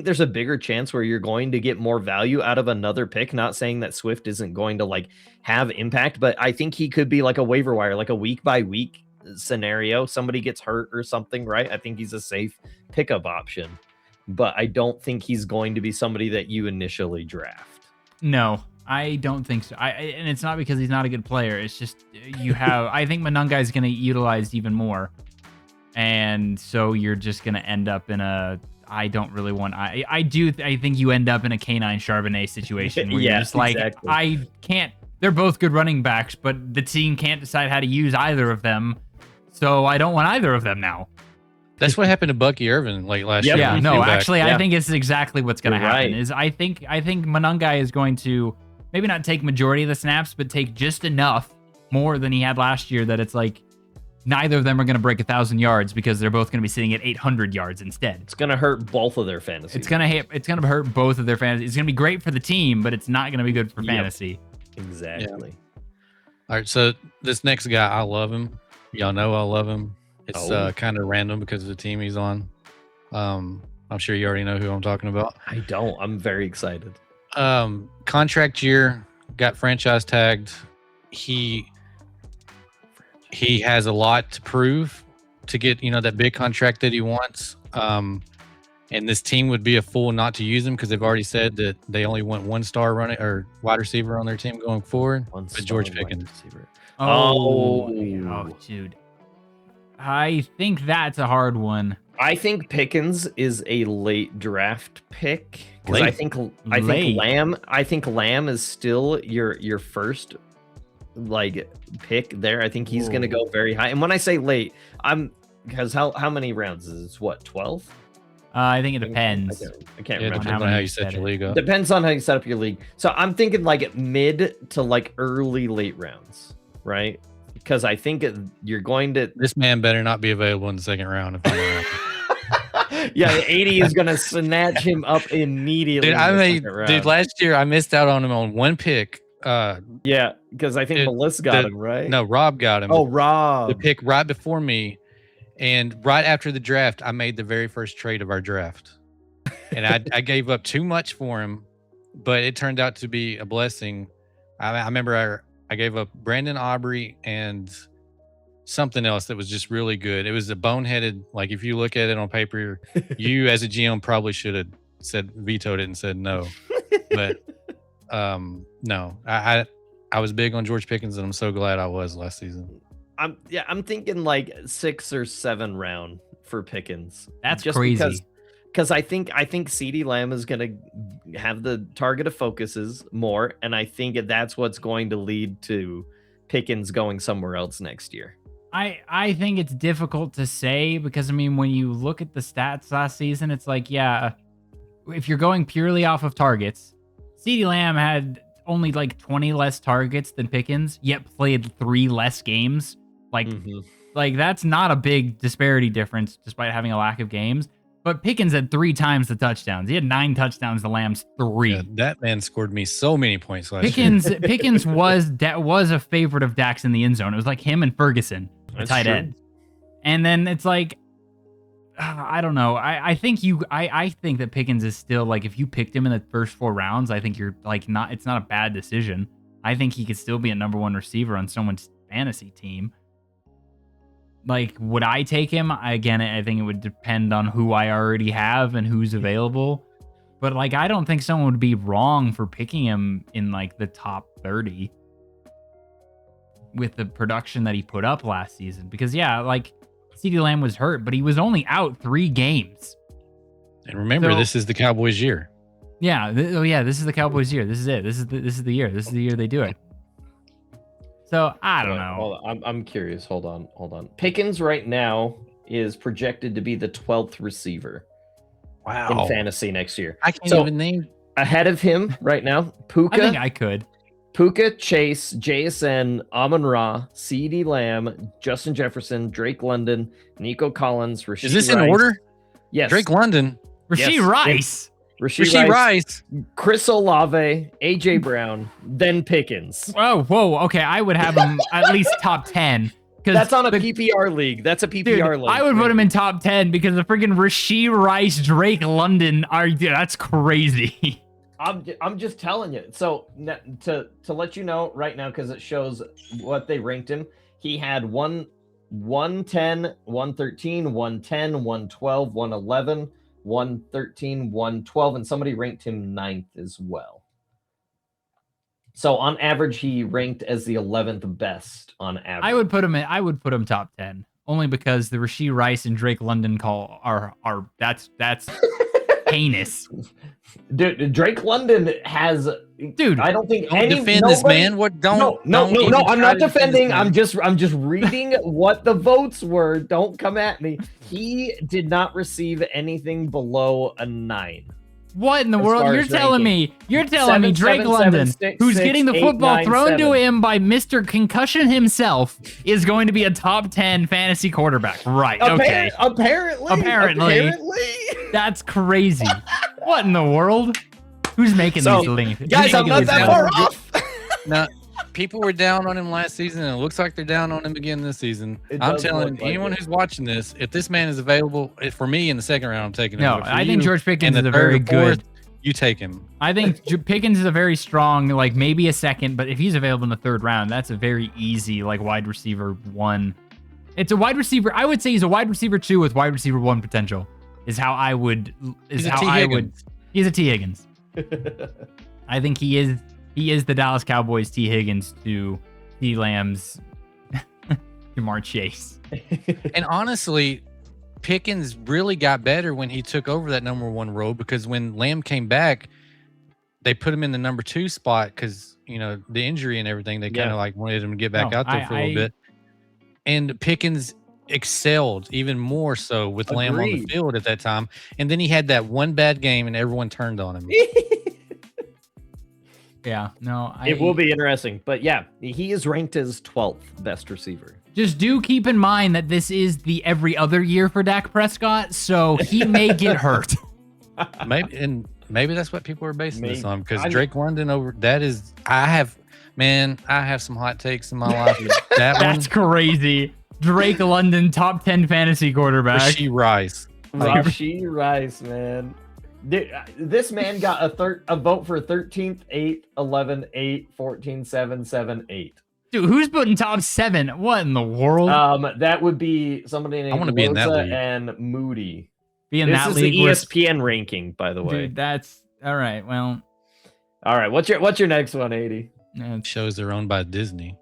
there's a bigger chance where you're going to get more value out of another pick. Not saying that Swift isn't going to like have impact, but I think he could be like a waiver wire, like a week by week scenario. Somebody gets hurt or something, right? I think he's a safe pickup option, but I don't think he's going to be somebody that you initially draft. No, I don't think so. And it's not because he's not a good player. It's just you have. I think Monunga is going to utilize even more, and so you're just going to end up in a. I don't really want. I think you end up in a canine Charbonnet situation where Yeah, you're just like, exactly. I can't. They're both good running backs, but the team can't decide how to use either of them, so I don't want either of them now. That's what happened to Bucky Irvin like last Yep. year. Yeah, when he no, came back. actually, Yeah. I think it's exactly what's going to You're happen. right. Is I think Monungai is going to maybe not take majority of the snaps, but take just enough more than he had last year that it's like neither of them are going to break 1,000 yards because they're both going to be sitting at 800 yards instead. It's going to hurt both of their fantasy. It's going to hurt both of their fantasy. It's going to be great for the team, but it's not going to be good for Yep. fantasy. Exactly. All right, so this next guy, I love him. Y'all know I love him. It's Oh. kind of random because of the team he's on. I'm sure you already know who I'm talking about. I don't. I'm very excited. Contract year, got franchise tagged. He has a lot to prove to get, that big contract that he wants. And this team would be a fool not to use him because they've already said that they only want one star running or wide receiver on their team going forward. But George Pickens. Oh, Oh. dude. I think that's a hard one. I think Pickens is a late draft pick because I Late? think Late. Lamb is still your first like pick there. I think he's going to go very high. And when I say late, because how many rounds is it? It's what, 12? I think it depends. I can't Yeah, remember. depending on how you set your league up. Depends on how you set up your league. So I'm thinking like mid to like early late rounds, right? Because I think you're going to. This man better not be available in the second round. If I'm Yeah, 80 is gonna snatch him up immediately. Dude, last year I missed out on him on one pick. Yeah, because I think Dude, Melissa got him, right? No, Rob got him. Oh, Rob. The pick right before me, and right after the draft, I made the very first trade of our draft, and I gave up too much for him, but it turned out to be a blessing. I remember I gave up Brandon Aubrey and something else that was just really good. It was a boneheaded, like if you look at it on paper, you as a GM probably should have vetoed it and said no. But no, I was big on George Pickens, and I'm so glad I was last season. I'm thinking like 6 or 7 round for Pickens. That's just crazy. Because I think CeeDee Lamb is gonna have the target of focuses more, and I think that's what's going to lead to Pickens going somewhere else next year. I think it's difficult to say because, I mean, when you look at the stats last season, it's like, yeah, if you're going purely off of targets, CeeDee Lamb had only like 20 less targets than Pickens, yet played 3 less games. Like that's not a big disparity difference despite having a lack of games. But Pickens had 3 times the touchdowns. He had 9 touchdowns, the Lamb's 3. Yeah, that man scored me so many points last year. Pickens was a favorite of Dax in the end zone. It was like him and Ferguson, the tight end. And then it's like, I don't know. I think that Pickens is still like, if you picked him in the first 4 rounds, I think you're like it's not a bad decision. I think he could still be a number 1 receiver on someone's fantasy team. Like, would I take him? Again, I think it would depend on who I already have and who's available. But like, I don't think someone would be wrong for picking him in like the top 30 with the production that he put up last season. Because yeah, like CeeDee Lamb was hurt, but he was only out 3 games. And remember, this is the Cowboys' year. Yeah. This is the Cowboys' year. This is it. This is the year. This is the year they do it. So I don't know. Hold on. I'm curious. Hold on. Pickens right now is projected to be the 12th receiver in fantasy next year. I can't even name. Ahead of him right now, Puka. I think I could. Puka, Chase, JSN, Amon-Ra, CeeDee Lamb, Justin Jefferson, Drake London, Nico Collins, Rashee Is this Rice. in order? Yes. Drake London, Rashee Yes. Rice. Rashee Rice. Chris Olave, AJ Brown, then Pickens. Whoa. Okay, I would have him at least top 10. That's on a PPR league. That's a PPR league. I would put him in top 10 because the freaking Rashee Rice, Drake London that's crazy. I'm just telling you. So to let you know right now, because it shows what they ranked him. He had 110, 113, 110, 112, 111, 113, 112, and somebody ranked him 9th as well. So on average, he ranked as the 11th best on average. I would put him top 10 only because the Rashee Rice and Drake London call are that's heinous. Dude, Drake London has. Dude, I don't think Don't defend this man. What? Don't. No. even I'm try not to defend this defending. man. I'm just reading what the votes were. Don't come at me. He did not receive anything below a 9. What in the As world? far You're as telling ranking. me Drake 7, London, 6, who's 6, getting the 8, football 9, thrown to 7. him by Mr. Concussion himself, is going to be a top 10 fantasy quarterback. Right. Okay. Apparently. That's crazy. What in the world? Who's making these links? Guys, I'm not that far off. Now, people were down on him last season, and it looks like they're down on him again this season. It I'm does telling look like anyone it. who's watching this, if this man is available for me in the second round, I'm taking him. No, But for I think you, George Pickens in is the a third very or fourth, good. You take him. I think Pickens is a very strong, like maybe a second, but if he's available in the third round, that's a very easy like wide receiver 1. It's a wide receiver. I would say he's a wide receiver 2 with wide receiver 1 potential. Is how I would. Is He's a how T. I would. Higgins. He's a T. Higgins. I think he is. He is the Dallas Cowboys T. Higgins to D. Lamb's Jamar Chase. And honestly, Pickens really got better when he took over that number 1 role, because when Lamb came back, they put him in the number 2 spot because, the injury and everything. They kind of like wanted him to get back out there for a little bit. And Pickens excelled even more so with Lamb on the field at that time. And then he had that one bad game and everyone turned on him. Yeah, no. It will be interesting. But yeah, he is ranked as 12th best receiver. Just do keep in mind that this is the every other year for Dak Prescott, so he may get hurt. Maybe that's what people are basing this on, because I Drake London I have some hot takes in my life. That's crazy. Drake London, top 10 fantasy quarterback. Rashee Rice. Rashee Rice, man. Dude, this man got a vote for 13th, 8th, 11th, 8, 14, 7, 7, 8. Dude, who's putting top 7? What in the world? That would be somebody named wanna be in that Loza league. and Moody. Be in This that is league the with- ESPN ranking, by the way. Dude, that's all right. Well, all right. What's your next one, 80? Shows are owned by Disney.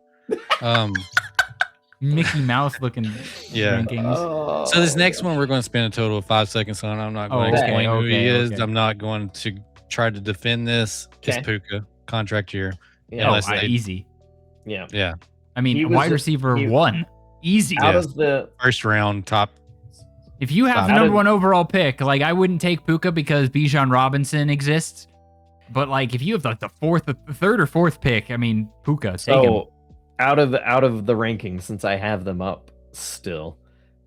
Mickey Mouse looking Yeah. rankings. So this next one, we're going to spend a total of 5 seconds on. I'm not going to explain who he is. I'm not going to try to defend this. It's Puka, contract year. Yeah. Easy. Yeah. Yeah. I mean, wide receiver 1. Easy. Out of the first round top. If you have the number 1 overall pick, like I wouldn't take Puka because Bijan Robinson exists. But like if you have like the third or fourth pick, I mean, Puka, take him. Out of the rankings, since I have them up still,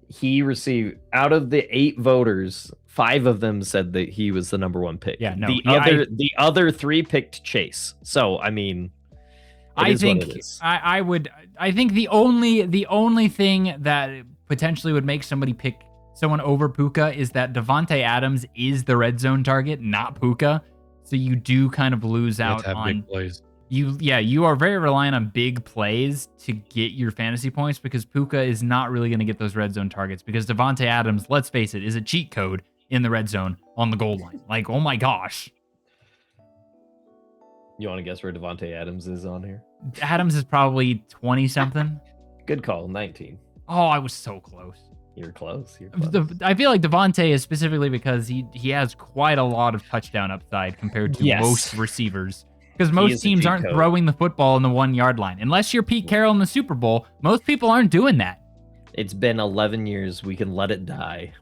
he received, out of the 8 voters, 5 of them said that he was the number 1 pick. Yeah, no. The other 3 picked Chase. So I mean, I think the only thing that potentially would make somebody pick someone over Puka is that Devontae Adams is the red zone target, not Puka. So you do kind of lose out on big plays. You are very reliant on big plays to get your fantasy points, because Puka is not really going to get those red zone targets, because Devontae Adams, let's face it, is a cheat code in the red zone on the goal line. Like, oh my gosh. You want to guess where Devontae Adams is on here? Adams is probably 20 something. Good call, 19. Oh, I was so close. You're close. I feel like Devontae is specifically because he has quite a lot of touchdown upside compared to most receivers. Because most teams aren't throwing the football in the 1 yard line. Unless you're Pete Carroll in the Super Bowl, most people aren't doing that. It's been 11 years. We can let it die.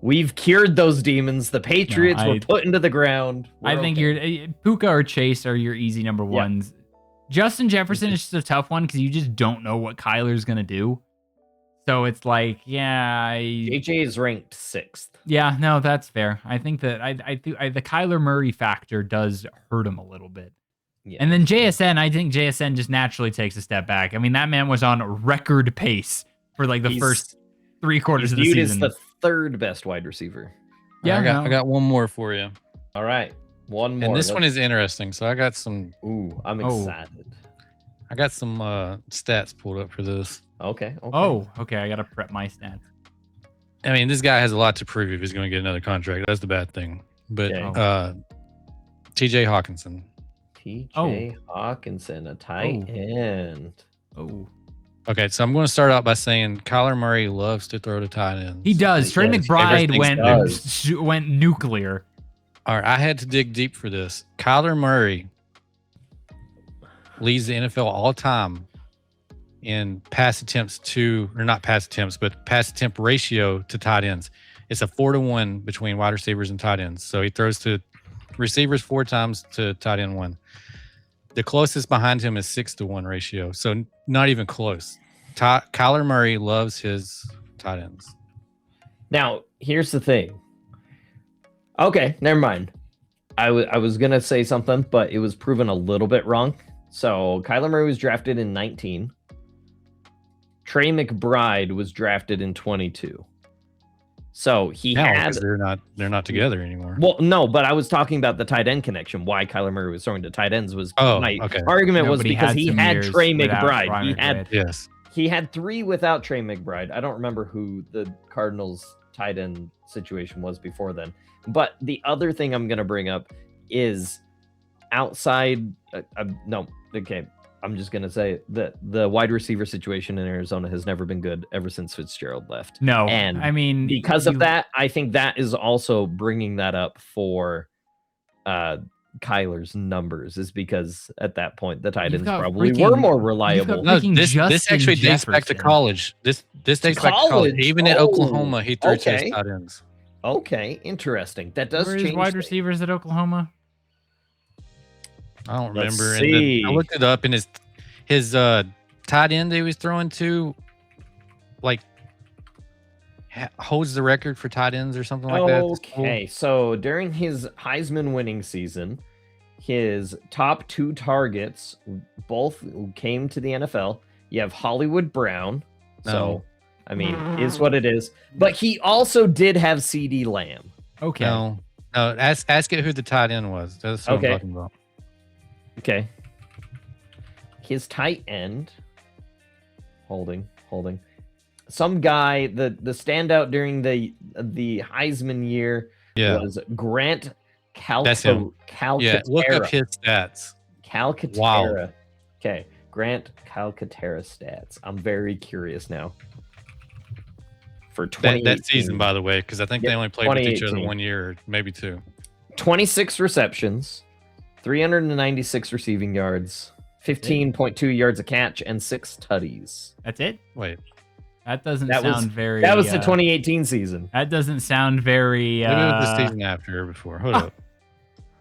We've cured those demons. The Patriots were I- put into the ground. I think you're Puka or Chase are your easy number ones. Justin Jefferson is just a tough one because you just don't know what Kyler's gonna do. So it's like, JJ is ranked 6th. Yeah, no, that's fair. I think that the Kyler Murray factor does hurt him a little bit. Yeah. And then JSN, I think JSN just naturally takes a step back. I mean, that man was on record pace for like the first 3 quarters of the season. He's the 3rd best wide receiver. Yeah, I got one more for you. All right, one more. And this one is interesting. So I got some. Ooh, I'm excited. I got some stats pulled up for this. Okay. Oh, okay. I gotta prep my stats. I mean, this guy has a lot to prove if he's going to get another contract. That's the bad thing. But TJ Hawkinson. TJ Hawkinson, a tight end. Oh. Okay, so I'm going to start out by saying Kyler Murray loves to throw to tight ends. He does. Trey McBride Everything went nuclear. All right, I had to dig deep for this. Kyler Murray leads the NFL all time in pass attempts but pass attempt ratio to tight ends. It's a 4-to-1 between wide receivers and tight ends. So he throws to receivers 4 times to tight end 1. The closest behind him is 6-to-1 ratio. So not even close. Kyler Murray loves his tight ends. Now, here's the thing. Okay, never mind. I was going to say something, but it was proven a little bit wrong. So Kyler Murray was drafted in 19. Trey McBride was drafted in 22. So they're not together anymore. Well, no, but I was talking about the tight end connection. Why Kyler Murray was throwing to tight ends was my argument was because he had Trey McBride. He had 3 without Trey McBride. I don't remember who the Cardinals tight end situation was before then. But the other thing I'm going to bring up is outside. I'm just going to say that the wide receiver situation in Arizona has never been good ever since Fitzgerald left. No, and I mean, because of that, I think that is also bringing that up for Kyler's numbers, is because at that point the tight ends probably were more reliable. No, this actually dates back to college. This dates back to college. Even at Oklahoma, he threw to his tight ends. Okay, interesting. That does change. Wide receivers at Oklahoma? I don't remember. And I looked it up, and his tight end that he was throwing to, like, holds the record for tight ends or something like that. Okay, so during his Heisman winning season, his top 2 targets both came to the NFL. You have Hollywood Brown, so I mean, is what it is. But he also did have CeeDee Lamb. Okay. No, ask it who the tight end was. That's what I'm talking about. Okay. His tight end, holding. Some guy, the standout during the Heisman year was Grant Calcaterra. That's him. Yeah, look up his stats. Calcaterra. Wow. Okay, Grant Calcaterra stats. I'm very curious now. For that season, by the way, because I think they only played with each other 1 year, or maybe 2. 26 receptions, 396 receiving yards, 15.2 yards a catch, and 6 tutties. That's it? Wait. That doesn't sound very... That was the 2018 season. That doesn't sound very... Maybe it was the season after or before. Hold up.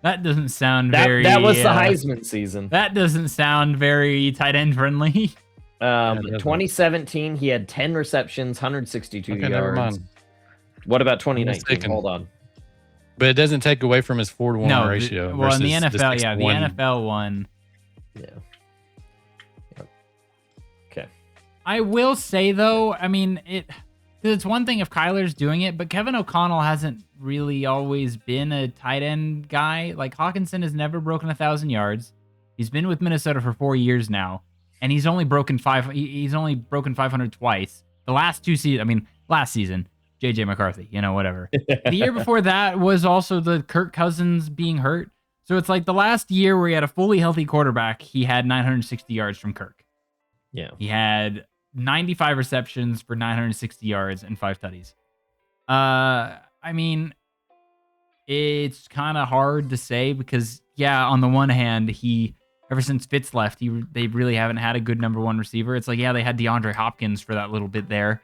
That doesn't sound very... That was the Heisman season. That doesn't sound very tight end friendly. 2017, he had 10 receptions, 162 yards. Never mind. What about 2019? Hold on. But it doesn't take away from his 4-to-1 ratio. Well, in the NFL, the NFL one. Yeah. Yep. Okay. I will say, though, I mean, it's one thing if Kyler's doing it, but Kevin O'Connell hasn't really always been a tight end guy. Like, Hawkinson has never broken 1,000 yards. He's been with Minnesota for 4 years now, and he's only broken 500 twice. The last 2 seasons, I mean, last season, JJ McCarthy, whatever. The year before that was also the Kirk Cousins being hurt. So it's like the last year where he had a fully healthy quarterback, he had 960 yards from Kirk. Yeah. He had 95 receptions for 960 yards and 5 tutties. I mean, it's kind of hard to say because, on the one hand, ever since Fitz left, they really haven't had a good number 1 receiver. It's like, they had DeAndre Hopkins for that little bit there.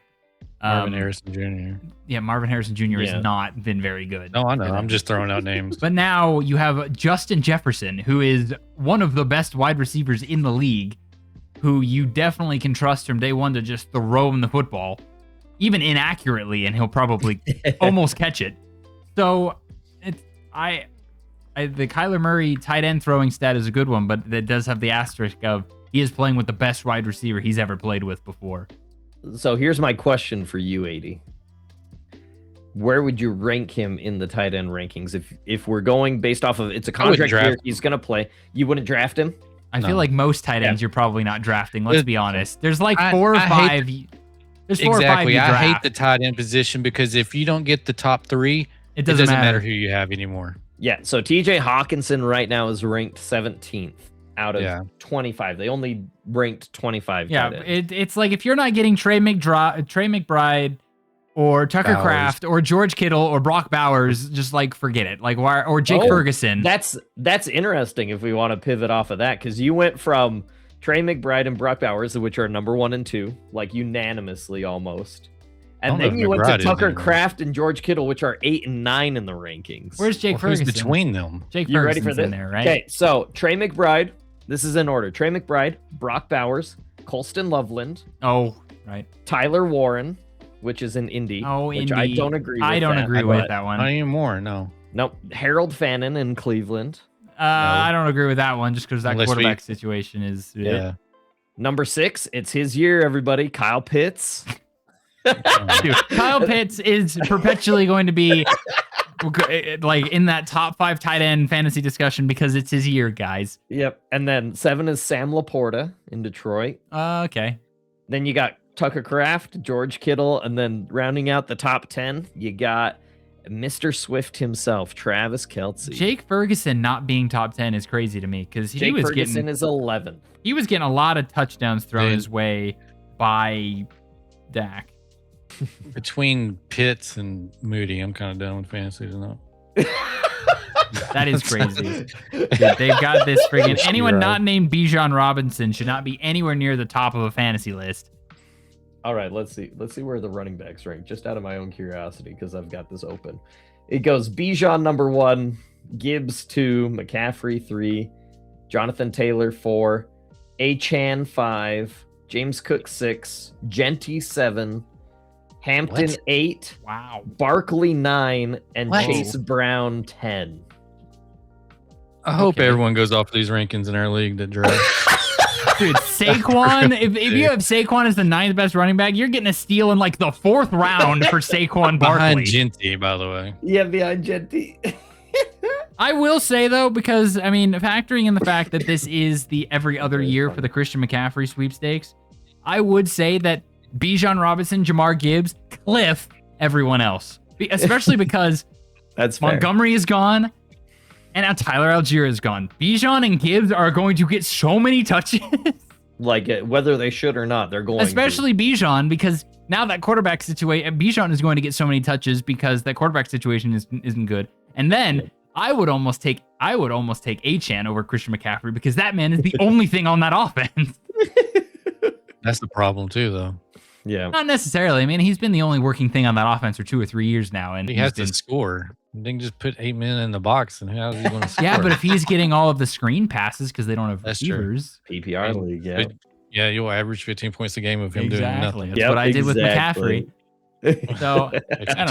Marvin Harrison Jr. Yeah, Marvin Harrison Jr. Yeah. has not been very good. No, I know. I'm just throwing out names. But now you have Justin Jefferson, who is one of the best wide receivers in the league, who you definitely can trust from day one to just throw him the football, even inaccurately, and he'll probably almost catch it. So, the Kyler Murray tight end throwing stat is a good one, but that does have the asterisk of he is playing with the best wide receiver he's ever played with before. So here's my question for you, 80. Where would you rank him in the tight end rankings? If we're going based off of it's a contract year, he's going to play. You wouldn't draft him? I feel like most tight ends you're probably not drafting. Let's be honest. There's like 4 or 5. There's 4 or 5 you I draft. hate the tight end position because if you don't get the top 3, it doesn't matter who you have anymore. Yeah. So TJ Hawkinson right now is ranked 17th out of 25. They only ranked 25. Yeah, it's like if you're not getting Trey McBride or Tucker Kraft or George Kittle or Brock Bowers, just like forget it. Like why or Jake Ferguson. That's interesting if we want to pivot off of that, because you went from Trey McBride and Brock Bowers, which are number 1 and 2, like unanimously almost. And then you went to Tucker Kraft and George Kittle, which are 8 and 9 in the rankings. Where's Jake Ferguson? Who's between them? Jake You ready Ferguson's for this? in there, right? Okay, so Trey McBride. This is in order. Trey McBride, Brock Bowers, Colston Loveland. Oh, right. Tyler Warren, which is in Indy. Oh, which Indy. I don't agree with. I don't agree with that one. Not anymore, no. Nope. Harold Fannin in Cleveland. I don't agree with that one just because that quarterback situation is. Yeah. Number 6, it's his year, everybody. Kyle Pitts. Dude, Kyle Pitts is perpetually going to be like in that top 5 tight end fantasy discussion because it's his year, guys. Yep. And then 7 is Sam Laporta in Detroit. Okay. Then you got Tucker Kraft, George Kittle, and then rounding out the top 10, you got Mr. Swift himself, Travis Kelce. Jake Ferguson not being top 10 is crazy to me because Jake Ferguson is 11th. He was getting a lot of touchdowns thrown his way by Dak. Between Pitts and Moody, I'm kind of done with fantasy tonight. That is crazy. Dude, they've got this friggin' anyone not named Bijan Robinson should not be anywhere near the top of a fantasy list. All right, let's see where the running backs rank, just out of my own curiosity, because I've got this open. It goes Bijan number 1, Gibbs 2, McCaffrey 3, Jonathan Taylor 4, Achane 5, James Cook 6, Genty 7, Hampton 8, wow, Barkley 9, and Chase Brown 10. I hope everyone goes off these rankings in our league that draft. Dude, Saquon, if you have Saquon as the 9th best running back, you're getting a steal in like the 4th round for Saquon Barkley. Behind Genty, by the way. Yeah, behind Genty. I will say, though, because, I mean, factoring in the fact that this is the every other year for the Christian McCaffrey sweepstakes, I would say that Bijan Robinson, Jamar Gibbs, cliff everyone else. Especially because that's Montgomery is gone, and now Tyler Algier is gone. Bijan and Gibbs are going to get so many touches. Like, whether they should or not, they're going Especially Bijan, because now that quarterback situation, Bijan is going to get so many touches because that quarterback situation isn't good. And then I would almost take Achane over Christian McCaffrey because that man is the only thing on that offense. That's the problem too, though. Yeah. Not necessarily. I mean, he's been the only working thing on that offense for 2 or 3 years now, and he has to score. They can just put 8 men in the box, and how's he going to score? Yeah, but if he's getting all of the screen passes because they don't have That's receivers. PPR league, yeah. Yeah, you'll average 15 points a game of him doing nothing. That's what I did with McCaffrey. So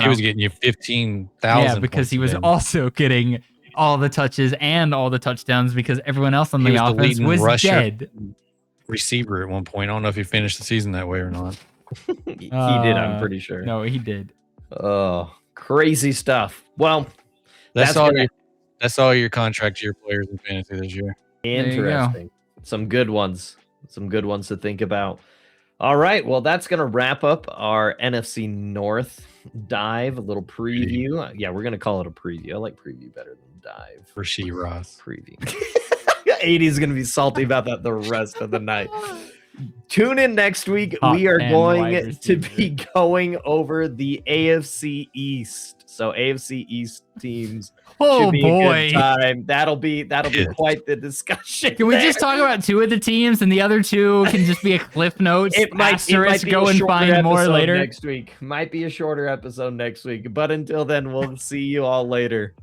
he was getting you 15,000. Yeah, because he was also getting all the touches and all the touchdowns because everyone else on the offense was dead. Receiver at one point. I don't know if he finished the season that way or not. He did, I'm pretty sure. No, he did. Oh, crazy stuff. Well, that's all your contract year players in fantasy this year. Interesting. Some good ones. Some good ones to think about. All right. Well, that's going to wrap up our NFC North dive, a little preview. Yeah, we're going to call it a preview. I like preview better than dive. For Ross. Preview. 80 is going to be salty about that the rest of the night. Tune in next week. Top We are 10 going wide to receiver. be going over the AFC East. So AFC East teams Oh should be boy. a good time. That'll be quite the discussion. Can we just talk about two of the teams and the other two can just be a cliff notes? It might be go a and shorter find more episode later. next week. Might be a shorter episode next week. But until then, we'll see you all later.